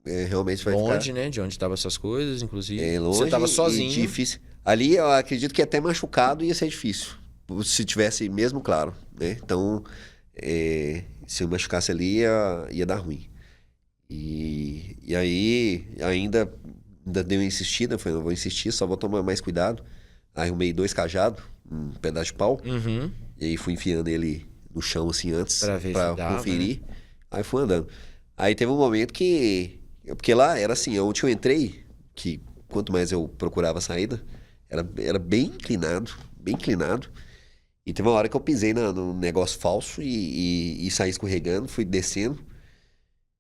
realmente vai ficar... Longe, né? De onde estavam essas coisas, inclusive. Longe. Você estava sozinho. Difícil. Ali, eu acredito que até machucado ia ser difícil. Se tivesse mesmo, claro, né? Então, se eu machucasse ali, ia dar ruim. E aí, ainda dei uma insistida. Falei, não vou insistir, só vou tomar mais cuidado. Aí arrumei 2 cajados, um pedaço de pau. E aí fui enfiando ele no chão, assim, antes, pra conferir. Né? Aí fui andando. Aí teve um momento que... Porque lá era assim, onde eu entrei, que quanto mais eu procurava a saída, era bem inclinado, bem inclinado. E teve uma hora que eu pisei no negócio falso e saí escorregando, fui descendo.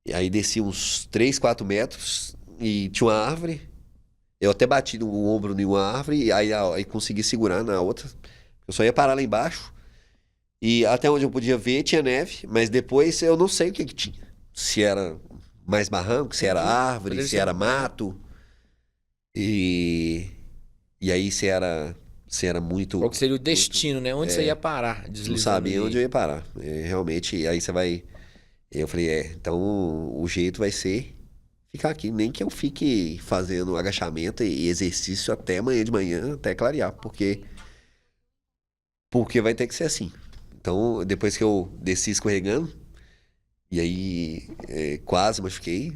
E aí desci uns 3, 4 metros e tinha uma árvore. Eu até bati no ombro em uma árvore e aí consegui segurar na outra. Eu só ia parar lá embaixo. E até onde eu podia ver tinha neve, mas depois eu não sei o que tinha. Se era mais barranco, se era árvore, se era mato. E aí se era muito... Qual que seria o destino, né? Onde você ia parar? Não sabia onde eu ia parar. Realmente, aí você vai... Eu falei, então o jeito vai ser ficar aqui. Nem que eu fique fazendo agachamento e exercício até amanhã de manhã, até clarear. Porque vai ter que ser assim. Então, depois que eu desci escorregando, e aí quase machuquei,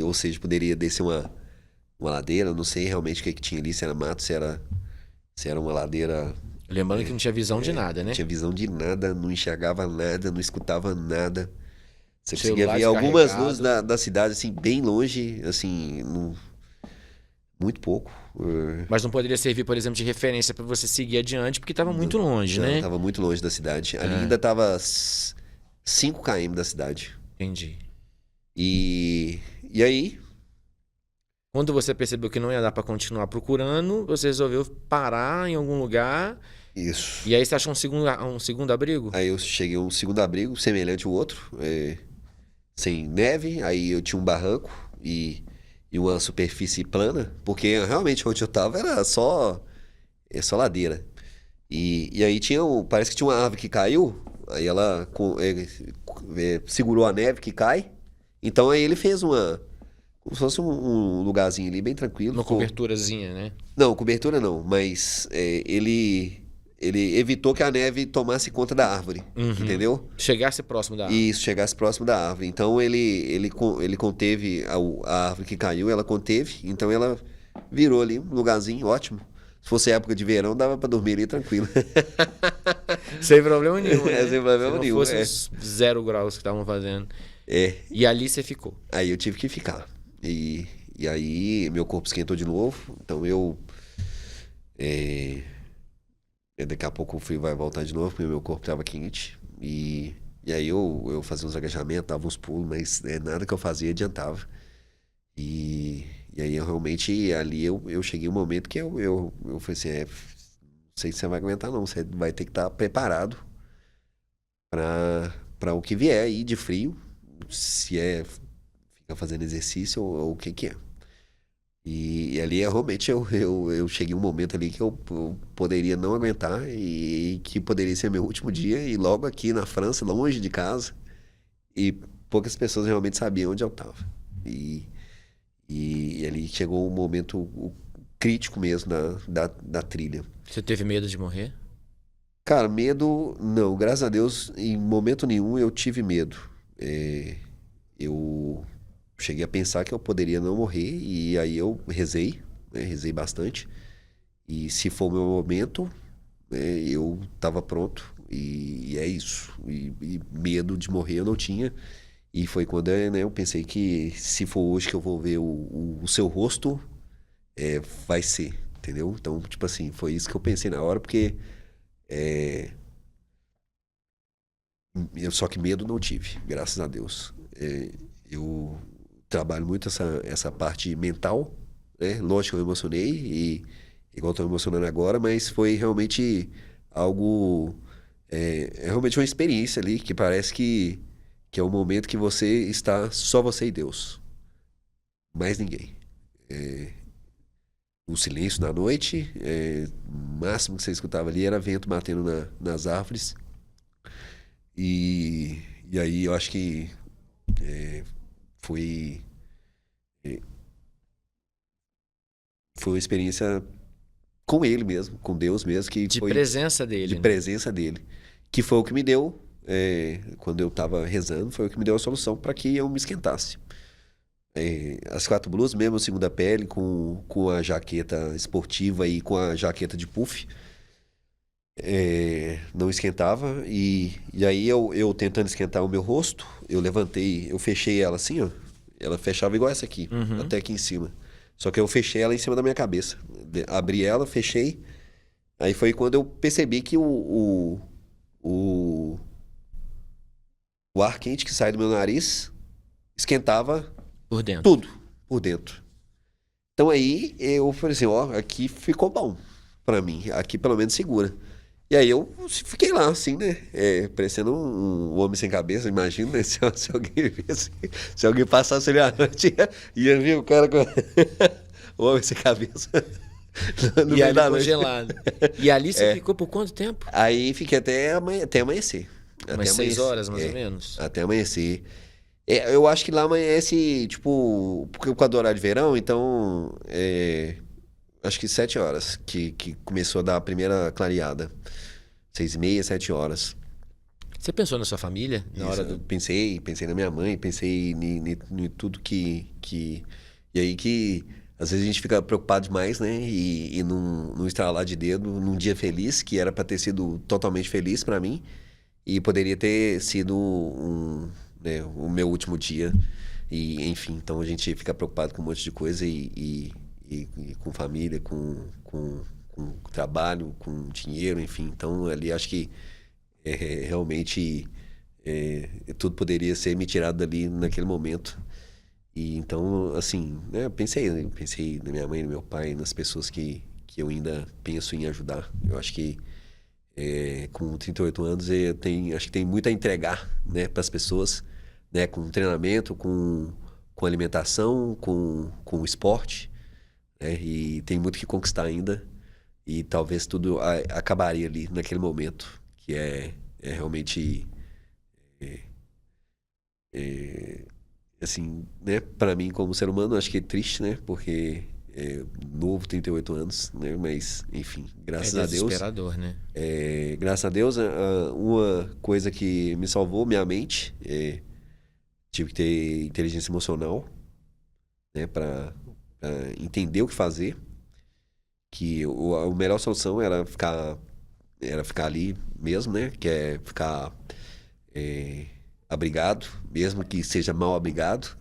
ou seja, poderia descer uma ladeira, eu não sei realmente o que tinha ali, se era mato, se era uma ladeira... Lembrando que não tinha visão de nada, né? Não tinha visão de nada, não enxergava nada, não escutava nada. Você conseguia ver algumas luzes da cidade, assim, bem longe, assim, Muito pouco. Mas não poderia servir, por exemplo, de referência para você seguir adiante, porque estava muito longe, né? Estava muito longe da cidade. Ali ainda estava 5 km da cidade. Entendi. E aí... Quando você percebeu que não ia dar para continuar procurando, você resolveu parar em algum lugar. Isso. E aí você achou um segundo abrigo? Aí eu cheguei a um segundo abrigo, semelhante ao outro, sem neve. Aí eu tinha um barranco e uma superfície plana, porque realmente onde eu tava era só ladeira. E aí parece que tinha uma árvore que caiu, aí ela segurou a neve que cai. Então aí ele fez como se fosse um lugarzinho ali bem tranquilo. Uma coberturazinha, né? Não, cobertura não, mas ele evitou que a neve tomasse conta da árvore, entendeu? Chegasse próximo da árvore. Isso, chegasse próximo da árvore. Então ele conteve a árvore que caiu, ela conteve, então ela virou ali um lugarzinho ótimo. Se fosse época de verão, dava pra dormir ali tranquilo. Sem problema nenhum, né? Sem problema nenhum. Se fosse os 0 graus que estavam fazendo. E ali você ficou. Aí eu tive que ficar. E aí meu corpo esquentou de novo, então daqui a pouco o frio vai voltar de novo, porque meu corpo estava quente. E aí eu fazia uns agachamentos, dava uns pulos, mas nada que eu fazia adiantava. E aí eu realmente, ali eu cheguei um momento que eu falei assim, não sei se você vai aguentar não, você vai ter que estar preparado para o que vier aí de frio, se ficar fazendo exercício ou o que é. E ali realmente eu cheguei um momento ali que eu poderia não aguentar e que poderia ser meu último dia, e logo aqui na França, longe de casa, e poucas pessoas realmente sabiam onde eu estava. E ali chegou um momento crítico mesmo da trilha. Você teve medo de morrer? Cara, medo não, graças a Deus, em momento nenhum eu tive medo. Eu cheguei a pensar que eu poderia não morrer, e aí eu rezei, rezei bastante. E se for o meu momento, eu estava pronto, e é isso. E medo de morrer eu não tinha. E foi quando eu pensei que se for hoje que eu vou ver o seu rosto, vai ser, entendeu? Então, tipo assim, foi isso que eu pensei na hora, porque só que medo não tive, graças a Deus. Eu trabalho muito essa parte mental, né? Lógico que eu emocionei, e igual estou emocionando agora, mas foi realmente algo... É realmente uma experiência ali, que parece que é o momento que você está só você e Deus. Mais ninguém. O silêncio da noite, o máximo que você escutava ali era vento batendo nas árvores. E aí eu acho que foi uma experiência com ele mesmo, com Deus mesmo. De presença dele. De presença dele. Que foi o que me deu, quando eu estava rezando, foi o que me deu a solução para que eu me esquentasse. As 4 blusas, mesmo a segunda pele, com a jaqueta esportiva e com a jaqueta de puff, não esquentava. E aí eu tentando esquentar o meu rosto, eu levantei, eu fechei ela assim, ó. Ela fechava igual essa aqui, até aqui em cima. Só que eu fechei ela em cima da minha cabeça. Abri ela, fechei. Aí foi quando eu percebi que o ar quente que sai do meu nariz esquentava por dentro. Tudo por dentro. Então aí eu falei assim, aqui ficou bom pra mim, aqui pelo menos segura. E aí eu fiquei lá assim, né, parecendo um homem sem cabeça, imagina, né? Se alguém visse, se alguém passasse ali à noite, ia ver o cara com o homem sem cabeça. E ali congelado. E ali você ficou por quanto tempo? Aí fiquei até amanhecer. Umas 6 horas, mais ou menos? Até amanhecer. Eu acho que lá amanhece, tipo... Porque com a do horário de verão, então... acho que 7 horas que começou a dar a primeira clareada. 6h30, 7 horas. Você pensou na sua família? Pensei na minha mãe, pensei em tudo que... E aí que... Às vezes a gente fica preocupado demais, né? E num estralar de dedo, num dia feliz, que era para ter sido totalmente feliz para mim. E poderia ter sido o meu último dia. E, enfim, então a gente fica preocupado com um monte de coisa. E e com família, com trabalho, com dinheiro, enfim. Então, ali acho que realmente tudo poderia ser me tirado dali naquele momento. E então, assim, né, eu pensei na minha mãe, no meu pai, nas pessoas que eu ainda penso em ajudar. Eu acho que com 38 anos acho que tem muito a entregar, né, para as pessoas, né, com treinamento, com alimentação, com esporte, né, e tem muito que conquistar ainda. E talvez tudo acabaria ali naquele momento, que é realmente assim, né, para mim como ser humano, acho que é triste, né, porque novo, 38 anos, né, mas enfim, graças a Deus. É desesperador, né? Graças a Deus, uma coisa que me salvou minha mente, tive que ter inteligência emocional, né, para entender o que fazer, que a melhor solução era ficar ali mesmo, né, que é ficar abrigado, mesmo que seja mal abrigado.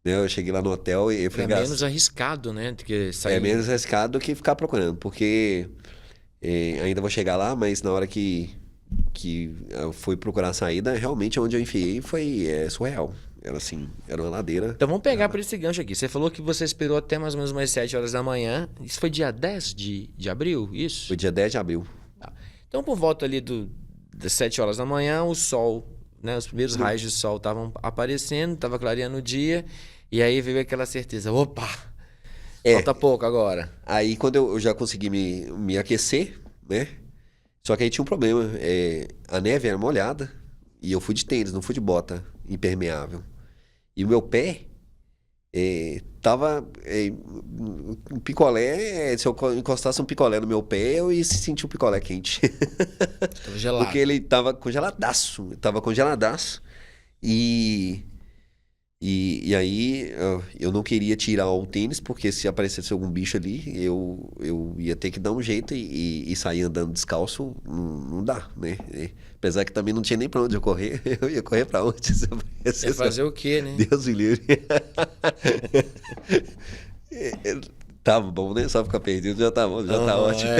Eu cheguei lá no hotel e foi menos arriscado, né? Do que sair... É menos arriscado do que ficar procurando, porque ainda vou chegar lá, mas na hora que eu fui procurar a saída, realmente onde eu enfiei foi surreal. Era assim, era uma ladeira. Então vamos pegar por esse gancho aqui. Você falou que você esperou até mais ou menos umas 7 horas da manhã. Isso foi dia 10 de abril, isso? Foi dia 10 de abril. Tá. Então por volta ali das 7 horas da manhã, o sol, né? Os primeiros raios de sol estavam aparecendo, estava clareando o dia. E aí veio aquela certeza, opa, falta pouco agora. Aí quando eu já consegui me aquecer, né? Só que aí tinha um problema, a neve era molhada e eu fui de tênis, não fui de bota impermeável. E o meu pé tava um picolé, se eu encostasse um picolé no meu pé, eu ia sentir um picolé quente. Tava gelado. Porque ele tava congeladaço, E aí eu não queria tirar o tênis, porque se aparecesse algum bicho ali, eu ia ter que dar um jeito e sair andando descalço, não dá, né? Apesar que também não tinha nem pra onde eu correr, eu ia correr pra onde? Ia fazer o quê, né? Deus me livre. Tava bom, né? Só ficar perdido já tá bom, já tá ótimo.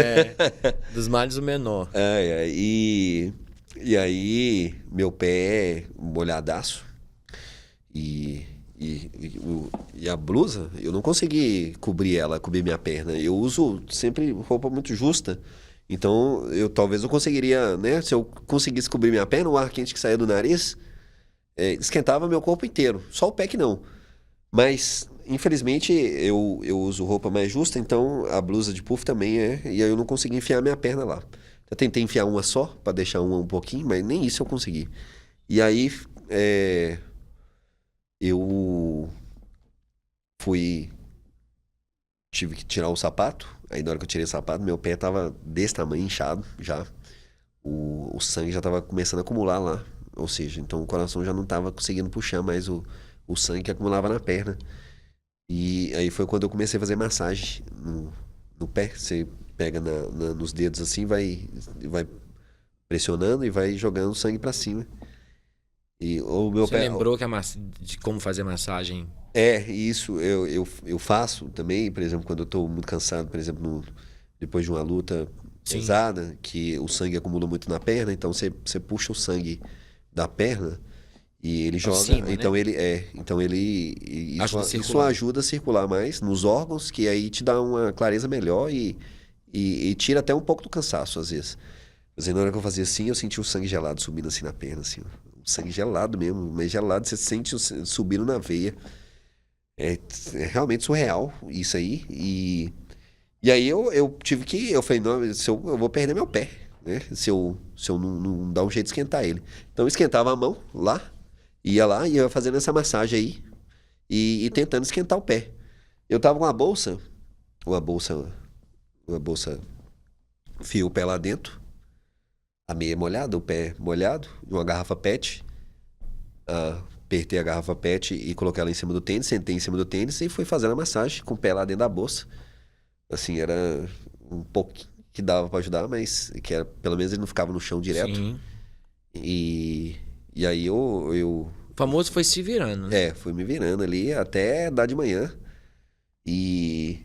Dos males o menor. E aí, meu pé molhadaço. E a blusa, eu não consegui cobrir minha perna. Eu uso sempre roupa muito justa. Então, talvez eu conseguiria, né? Se eu conseguisse cobrir minha perna, o ar quente que saía do nariz esquentava meu corpo inteiro. Só o pé que não. Mas, infelizmente, eu uso roupa mais justa, então a blusa de puff também e aí eu não consegui enfiar minha perna lá. Eu tentei enfiar uma só, para deixar uma um pouquinho, mas nem isso eu consegui. E aí, eu tive que tirar o sapato. Aí na hora que eu tirei o sapato, meu pé tava desse tamanho, inchado já. O sangue já tava começando a acumular lá. Ou seja, então o coração já não tava conseguindo puxar mais o sangue que acumulava na perna. E aí foi quando eu comecei a fazer massagem no pé. Você pega nos dedos assim, vai pressionando e vai jogando sangue para cima. E o meu Você lembrou de como fazer massagem? Isso eu faço também, por exemplo, quando eu tô muito cansado, por exemplo, depois de uma luta pesada, que o sangue acumula muito na perna, então você puxa o sangue da perna e ele joga, cima, então né? isso ajuda a circular mais nos órgãos, que aí te dá uma clareza melhor e tira até um pouco do cansaço às vezes. Mas aí, na hora que eu fazia assim, eu senti o sangue gelado subindo assim na perna, assim, ó. Sangue gelado mesmo, mas gelado, você sente subindo na veia. É realmente surreal isso aí. E aí eu tive que... Eu falei, não, eu vou perder meu pé, né? Se eu não dar um jeito de esquentar ele. Então eu esquentava a mão lá, ia fazendo essa massagem aí e tentando esquentar o pé. Eu tava com uma bolsa fio o pé lá dentro, a meia molhada, o pé molhado, uma garrafa PET. Apertei a garrafa PET e coloquei ela em cima do tênis, sentei em cima do tênis e fui fazendo a massagem com o pé lá dentro da bolsa. Assim, era um pouquinho que dava pra ajudar, mas que era, pelo menos ele não ficava no chão direto. Sim. E aí eu... O famoso foi se virando, né? Fui me virando ali até dar de manhã. E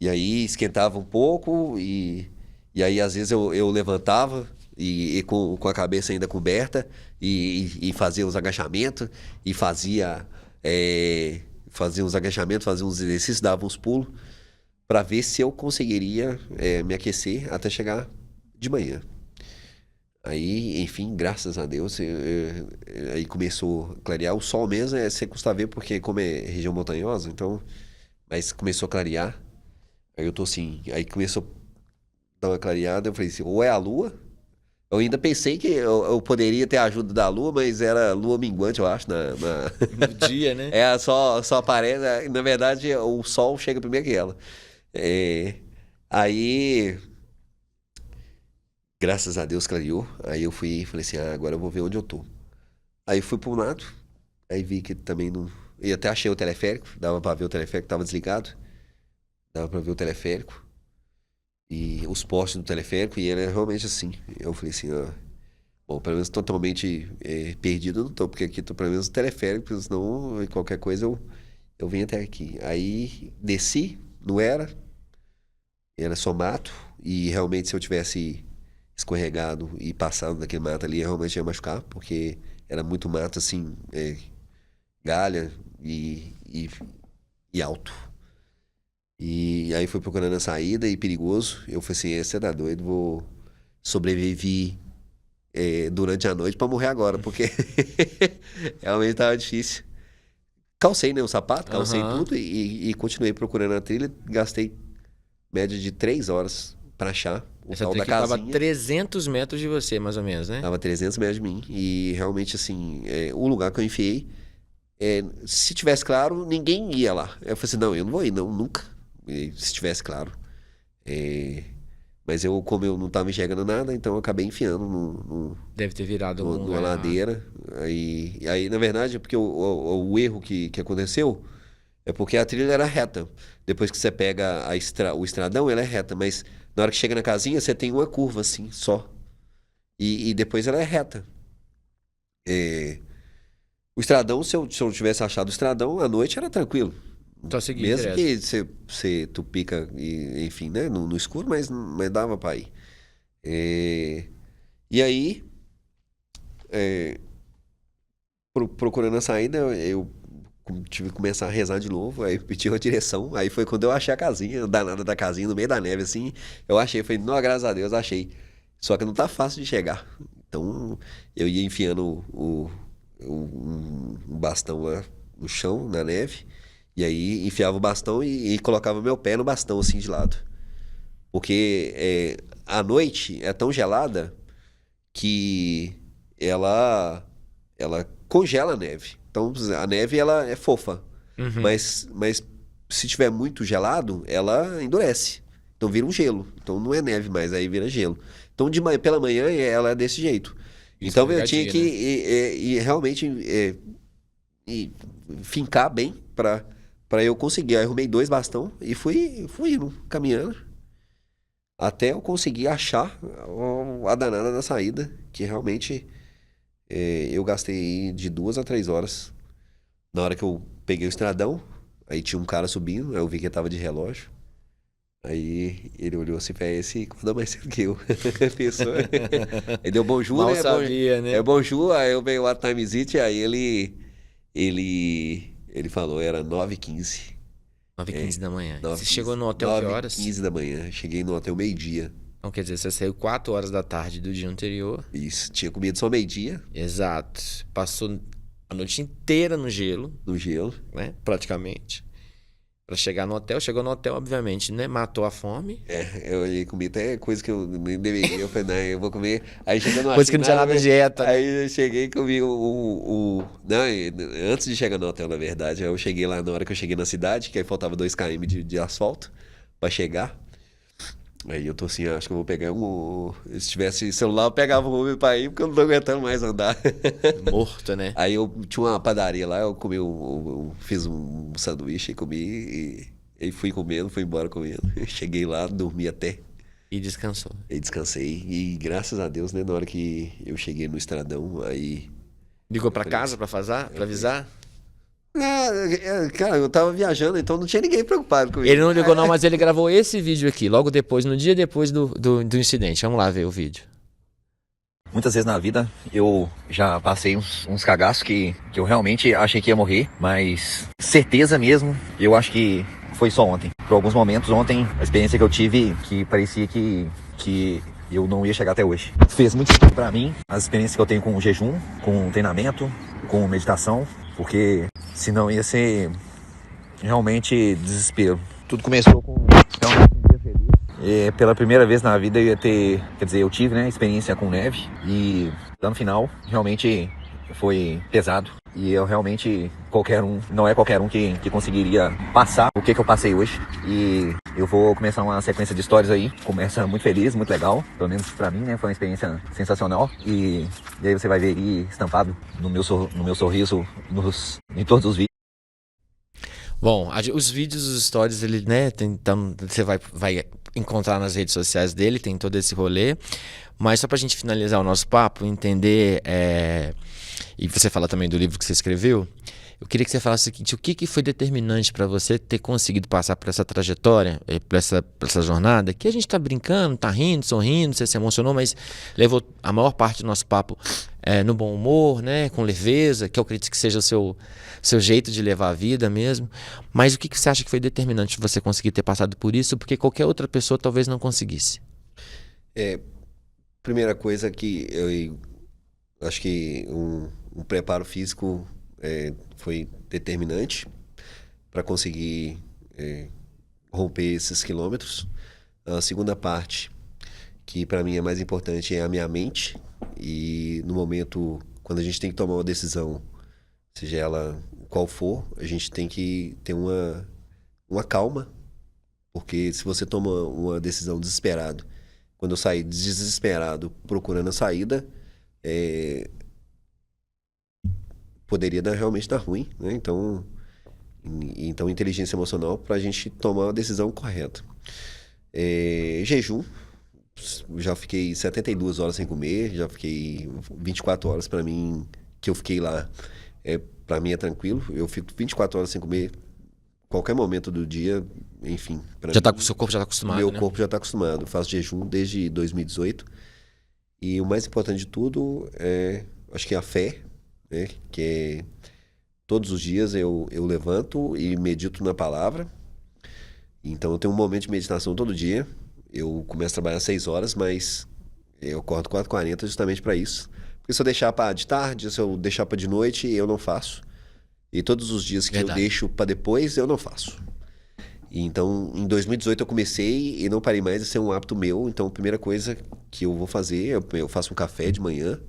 E aí esquentava um pouco e aí às vezes eu levantava e com a cabeça ainda coberta e fazia os agachamentos e fazia uns agachamentos, fazia uns exercícios, dava uns pulos para ver se eu conseguiria me aquecer até chegar de manhã. Aí, enfim, graças a Deus, aí começou a clarear. O sol mesmo você custa ver, porque como é região montanhosa, então... Mas começou a clarear. Aí eu tô assim... Aí começou a dar uma clareada. Eu falei assim, ou é a lua... Eu ainda pensei que eu poderia ter a ajuda da lua, mas era lua minguante, eu acho, no dia, né? Só aparece... Na verdade, o sol chega primeiro que ela. Aí... Graças a Deus clareou. Aí eu fui e falei assim, agora eu vou ver onde eu tô. Aí fui pro lado, aí vi que também não... E até achei o teleférico, dava pra ver o teleférico, tava desligado. Dava pra ver o teleférico. E os postes do teleférico, e ele é realmente assim. Eu falei assim, bom, pelo menos totalmente perdido eu não tô, porque aqui tô pelo menos no teleférico, senão qualquer coisa eu venho até aqui. Aí desci, não era só mato, e realmente se eu tivesse escorregado e passado naquele mato ali, eu realmente ia machucar, porque era muito mato, assim, galha e alto. E aí fui procurando a saída e perigoso. Eu falei assim, você tá doido, vou sobreviver durante a noite pra morrer agora, porque realmente tava difícil. Calcei, né, o sapato, calcei tudo e continuei procurando a trilha. Gastei média de 3 horas pra achar o tal da casinha. Tava 300 metros de você, mais ou menos, né? Tava 300 metros de mim. E realmente, assim, o lugar que eu enfiei, se tivesse claro, ninguém ia lá. Eu falei assim, não, eu não vou ir, não, nunca. Se tivesse claro. Mas como eu não tava enxergando nada, então eu acabei enfiando Deve ter virado numa ladeira. Aí, na verdade, porque o erro que aconteceu é porque a trilha era reta. Depois que você pega o estradão, ela é reta, mas na hora que chega na casinha, você tem uma curva assim, só. E depois ela é reta. O estradão, se eu tivesse achado o estradão, à noite era tranquilo. Mesmo que tu pica, enfim, né, no escuro, mas dava pra ir. E aí, procurando a saída, eu tive que começar a rezar de novo, aí pedi uma direção, aí foi quando eu achei a casinha, danada da casinha, no meio da neve, assim, eu achei, falei, não, graças a Deus, achei. Só que não tá fácil de chegar. Então, eu ia enfiando um bastão lá no chão, na neve, e aí enfiava o bastão e colocava meu pé no bastão, assim, de lado. Porque a noite é tão gelada que ela congela a neve. Então, a neve, ela é fofa. Uhum. Mas se tiver muito gelado, ela endurece. Então, vira um gelo. Então, não é neve mais, aí vira gelo. Então, pela manhã, ela é desse jeito. Isso, então, eu tinha que realmente fincar bem para eu conseguir. Aí, arrumei 2 bastão e fui indo, caminhando. Até eu conseguir achar a danada da saída, que realmente... eu gastei de 2 a 3 horas. Na hora que eu peguei o estradão, aí tinha um cara subindo, eu vi que ele tava de relógio. Aí ele olhou assim, esse acordou mais cedo que eu. Pensou. Aí deu bonjour, mal né? Sabia, né? Bonjour, aí eu peguei o timezite, aí ele falou, era 9h15. 9h15 da manhã. Você chegou no hotel que horas? 9h15 da manhã. Cheguei no hotel meio-dia. Então, quer dizer, você saiu 4 horas da tarde do dia anterior. Isso, tinha comido só meio-dia. Exato. Passou a noite inteira no gelo. No gelo. Né? Praticamente. Pra chegar no hotel. Chegou no hotel, obviamente, né? Matou a fome. Eu olhei, comi até coisa que eu nem deveria. Eu falei, não, eu vou comer. Aí chegando no coisa que não tinha nada de dieta. Aí eu cheguei e comi Não, antes de chegar no hotel, na verdade, eu cheguei lá na hora que eu cheguei na cidade, que aí faltava 2 km de asfalto pra chegar. Aí eu tô assim, acho que eu vou pegar se tivesse celular, eu pegava o Uber pra ir, porque eu não tô aguentando mais andar. Morto, né? Aí eu tinha uma padaria lá, eu comi, fiz um sanduíche e comi, e fui comendo, fui embora comendo. Cheguei lá, dormi até. E descansou. E descansei. E graças a Deus, né, na hora que eu cheguei no estradão, aí... Ligou pra casa pra avisar? Cara, eu tava viajando, então não tinha ninguém preocupado comigo. Ele não ligou não, mas ele gravou esse vídeo aqui, logo depois, no dia depois do incidente. Vamos lá ver o vídeo. Muitas vezes na vida eu já passei uns cagaços que eu realmente achei que ia morrer, mas certeza mesmo, eu acho que foi só ontem. Por alguns momentos ontem, a experiência que eu tive, que parecia que eu não ia chegar até hoje. Fez muito sentido pra mim, as experiências que eu tenho com o jejum, com o treinamento, com meditação, porque senão ia ser realmente desespero. Tudo começou com realmente um dia feliz. Pela primeira vez na vida eu ia ter, quer dizer, eu tive, né, experiência com neve e lá no final realmente foi pesado. E eu realmente, não é qualquer um que conseguiria passar o que eu passei hoje. E eu vou começar uma sequência de histórias aí. Começa muito feliz, muito legal. Pelo menos pra mim, né? Foi uma experiência sensacional. E aí você vai ver aí estampado no meu sorriso em todos os vídeos. Bom, os vídeos, os stories, ele, né, você vai encontrar nas redes sociais dele, tem todo esse rolê. Mas só pra gente finalizar o nosso papo, entender, e você fala também do livro que você escreveu, eu queria que você falasse o seguinte: o que foi determinante para você ter conseguido passar por essa trajetória, por essa jornada, que a gente tá brincando, tá rindo, sorrindo, você se emocionou, mas levou a maior parte do nosso papo no bom humor, né, com leveza, que eu acredito que seja o seu jeito de levar a vida mesmo. Mas o que você acha que foi determinante você conseguir ter passado por isso, porque qualquer outra pessoa talvez não conseguisse? Primeira coisa que eu acho que um preparo físico foi determinante para conseguir romper esses quilômetros. A segunda parte, que para mim é mais importante, é a minha mente. E no momento, quando a gente tem que tomar uma decisão, seja ela qual for, a gente tem que ter uma calma, porque se você toma uma decisão desesperado, quando eu saí desesperado procurando a saída, poderia realmente dar ruim, né? Então inteligência emocional para a gente tomar a decisão correta. Jejum, já fiquei 72 horas sem comer, já fiquei 24 horas para mim, que eu fiquei lá, para mim é tranquilo. Eu fico 24 horas sem comer qualquer momento do dia, enfim. Seu corpo já está acostumado, Meu corpo já está acostumado. Eu faço jejum desde 2018. E o mais importante de tudo acho que é a fé, né? Que todos os dias eu levanto e medito na palavra. Então eu tenho um momento de meditação todo dia. Eu começo a trabalhar às 6 horas, mas eu acordo 4h40 justamente para isso. Porque se eu deixar para de tarde, se eu deixar para de noite, eu não faço. E todos os dias que eu deixo para depois, eu não faço. E então, em 2018 eu comecei e não parei mais, isso é um hábito meu. Então, a primeira coisa que eu vou fazer, eu faço um café de manhã,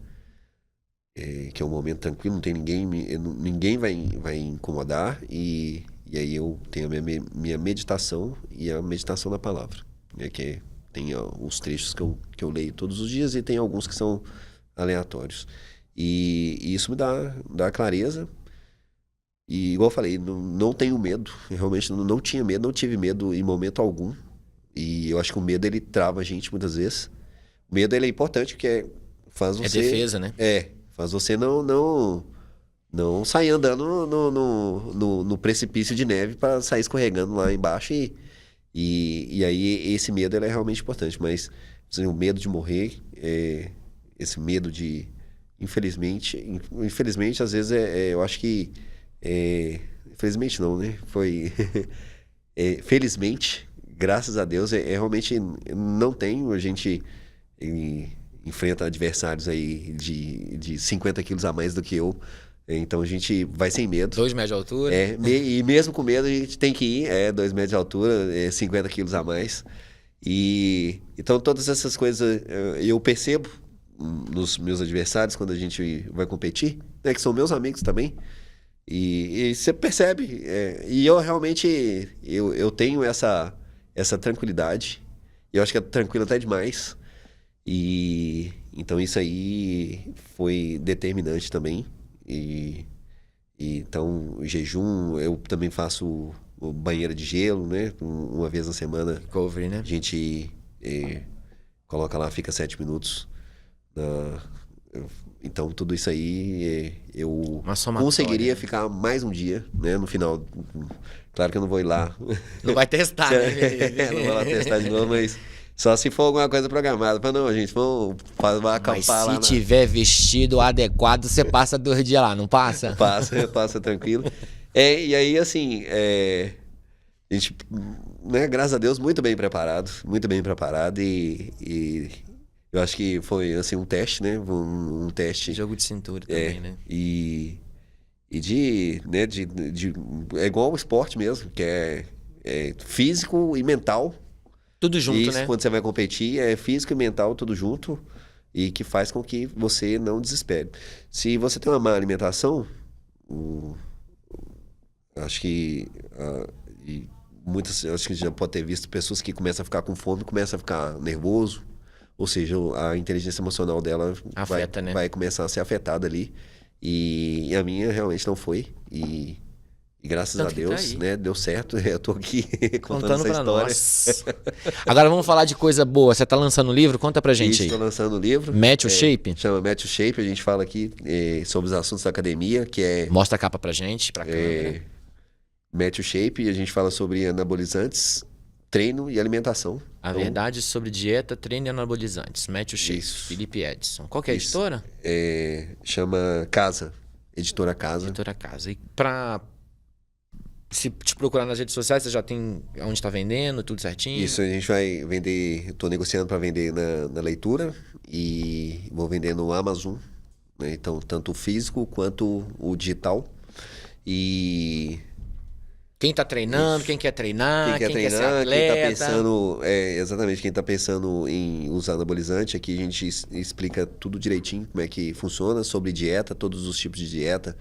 que é um momento tranquilo, não tem ninguém vai incomodar. E aí eu tenho a minha meditação e a meditação da palavra. Tem os trechos que eu leio todos os dias e tem alguns que são aleatórios. E isso me dá clareza. E igual eu falei, não tenho medo. Eu realmente não tinha medo, não tive medo em momento algum. E eu acho que o medo, ele trava a gente muitas vezes. O medo, ele é importante porque faz você... É defesa, né? Faz você não sair andando no precipício de neve para sair escorregando lá embaixo. E aí esse medo, ele é realmente importante. Mas assim, o medo de morrer, esse medo de... Infelizmente, às vezes, eu acho que... Infelizmente não, né? Foi... felizmente, graças a Deus, realmente não tem. A gente enfrenta adversários aí de 50 quilos a mais do que eu. Então a gente vai sem medo. 2 metros de altura. E mesmo com medo a gente tem que ir. 2 metros de altura, 50 quilos a mais. Então todas essas coisas eu percebo nos meus adversários quando a gente vai competir, né? Que são meus amigos também. E você percebe. E eu realmente eu tenho essa tranquilidade. Eu acho que é tranquilo até demais. E então isso aí foi determinante também. Então, o jejum, eu também faço banheira de gelo, né? Uma vez na semana. Recovery, né? A gente coloca lá, fica 7 minutos Então, tudo isso aí, eu conseguiria ficar mais um dia, né? No final, claro que eu não vou ir lá. Não vai testar, né? Não vou lá testar de novo, mas só se for alguma coisa programada. Mas não, gente, vamos acampar lá. Mas se tiver vestido adequado, você passa 2 dias lá, não passa? Passa tranquilo. E aí, assim, a gente, né, graças a Deus, muito bem preparado e eu acho que foi, assim, um teste, né? Um teste. Jogo de cintura também, né? E né, é igual o esporte mesmo, que é físico e mental. Tudo junto, isso, né? Quando você vai competir, é físico e mental tudo junto e que faz com que você não desespere. Se você tem uma má alimentação, acho que acho que já pode ter visto pessoas que começam a ficar com fome, começam a ficar nervoso. Ou seja, a inteligência emocional dela vai começar a ser afetada ali. E a minha realmente não foi. E graças a Deus, né, deu certo. Eu tô aqui contando essa história. Nós. Agora vamos falar de coisa boa. Você tá lançando um livro? Conta pra gente aí. Estou lançando um livro. Match o Shape? Chama Match o Shape. A gente fala aqui sobre os assuntos da academia, que é... Mostra a capa pra gente, pra câmera. Match o Shape. A gente fala sobre anabolizantes, treino e alimentação. A verdade sobre dieta, treino e anabolizantes. Match o Shape. Isso. Felipe Edson. Qual que é a editora? Chama Casa. Editora Casa. Editora Casa. E se te procurar nas redes sociais, você já tem onde está vendendo, tudo certinho? Isso, a gente vai vender. Estou negociando para vender na leitura e vou vender no Amazon, né? Então, tanto o físico quanto o digital. E quem está treinando, quem quer treinar, quem quer ser atleta. Quem está pensando, exatamente, quem está pensando em usar anabolizante, aqui a gente explica tudo direitinho, como é que funciona, sobre dieta, todos os tipos de dieta,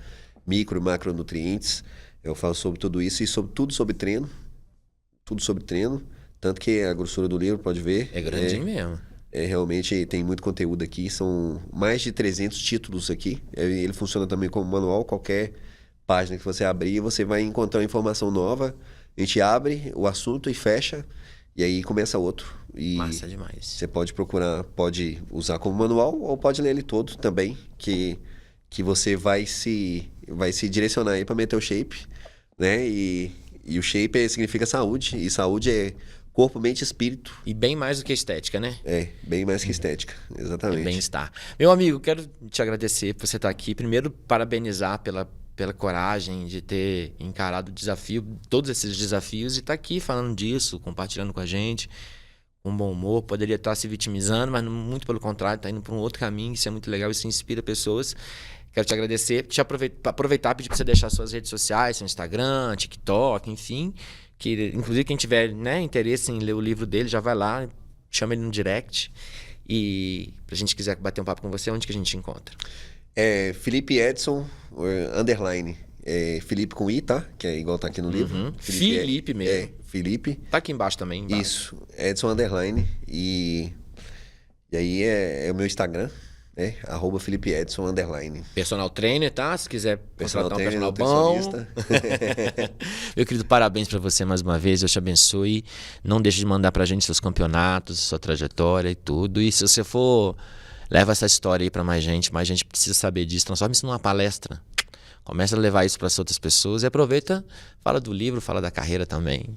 micro e macronutrientes. Eu falo sobre tudo isso e tudo sobre treino. Tudo sobre treino. Tanto que a grossura do livro, pode ver. É grandinho mesmo. Realmente tem muito conteúdo aqui. São mais de 300 títulos aqui. Ele funciona também como manual. Qualquer página que você abrir, você vai encontrar informação nova. A gente abre o assunto e fecha. E aí começa outro. E massa demais. Você pode procurar, pode usar como manual ou pode ler ele todo também. Que você vai se direcionar aí para meter o shape, né? E o shape significa saúde, e saúde é corpo, mente e espírito. E bem mais do que estética, né? Bem mais que estética, exatamente. É bem-estar. Meu amigo, quero te agradecer por você estar aqui. Primeiro, parabenizar pela coragem de ter encarado o desafio, todos esses desafios, e estar aqui falando disso, compartilhando com a gente, com bom humor. Poderia estar se vitimizando, mas muito pelo contrário, está indo para um outro caminho. Isso é muito legal, isso inspira pessoas. Quero te agradecer, aproveitar e pedir para você deixar suas redes sociais, seu Instagram, TikTok, enfim. Que, inclusive, quem tiver, né, interesse em ler o livro dele, já vai lá, chama ele no direct. E pra gente quiser bater um papo com você, onde que a gente encontra? Felipe Edson, underline. Felipe com I, tá? Que é igual tá aqui no livro. Felipe mesmo. Felipe. Tá aqui embaixo também. Embaixo. Isso, Edson underline. E aí é o meu Instagram. @Felipe Edson _. Personal trainer, tá? Se quiser contratar um personal bom. Meu querido, parabéns pra você mais uma vez. Deus te abençoe. Não deixe de mandar pra gente seus campeonatos, sua trajetória e tudo. E se você for, leva essa história aí pra mais gente precisa saber disso. Transforma isso numa palestra. Começa a levar isso para as outras pessoas e aproveita, fala do livro, fala da carreira também.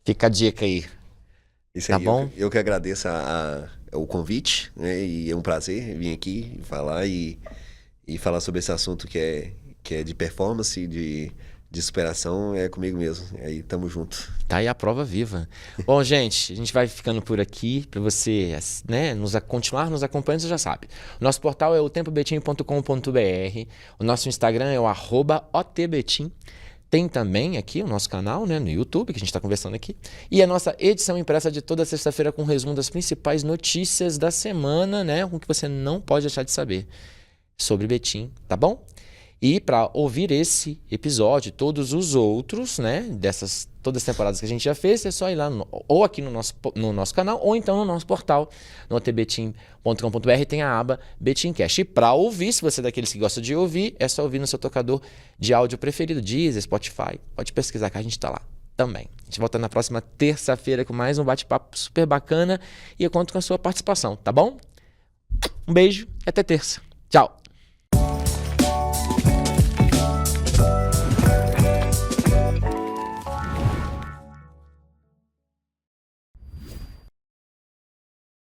Fica a dica aí. Isso tá aí, bom? Eu que agradeço o convite, né? E é um prazer vir aqui falar e falar sobre esse assunto que é de performance, de superação, é comigo mesmo. Aí tamo junto. Tá aí a prova viva. Bom, gente, a gente vai ficando por aqui para você, né, continuar nos acompanhando, você já sabe. O nosso portal é o tempobetim.com.br. O nosso Instagram é o @otbetim. Tem também aqui o nosso canal, né, no YouTube, que a gente está conversando aqui. E a nossa edição impressa de toda sexta-feira com resumo das principais notícias da semana, né, com que você não pode deixar de saber sobre Betim, tá bom? E para ouvir esse episódio e todos os outros, né, todas as temporadas que a gente já fez, é só ir lá ou aqui no nosso canal ou então no nosso portal, no otbetim.com.br, tem a aba Betimcast. E para ouvir, se você é daqueles que gosta de ouvir, é só ouvir no seu tocador de áudio preferido, Deezer, Spotify. Pode pesquisar que a gente está lá também. A gente volta na próxima terça-feira com mais um bate-papo super bacana e eu conto com a sua participação, tá bom? Um beijo e até terça. Tchau!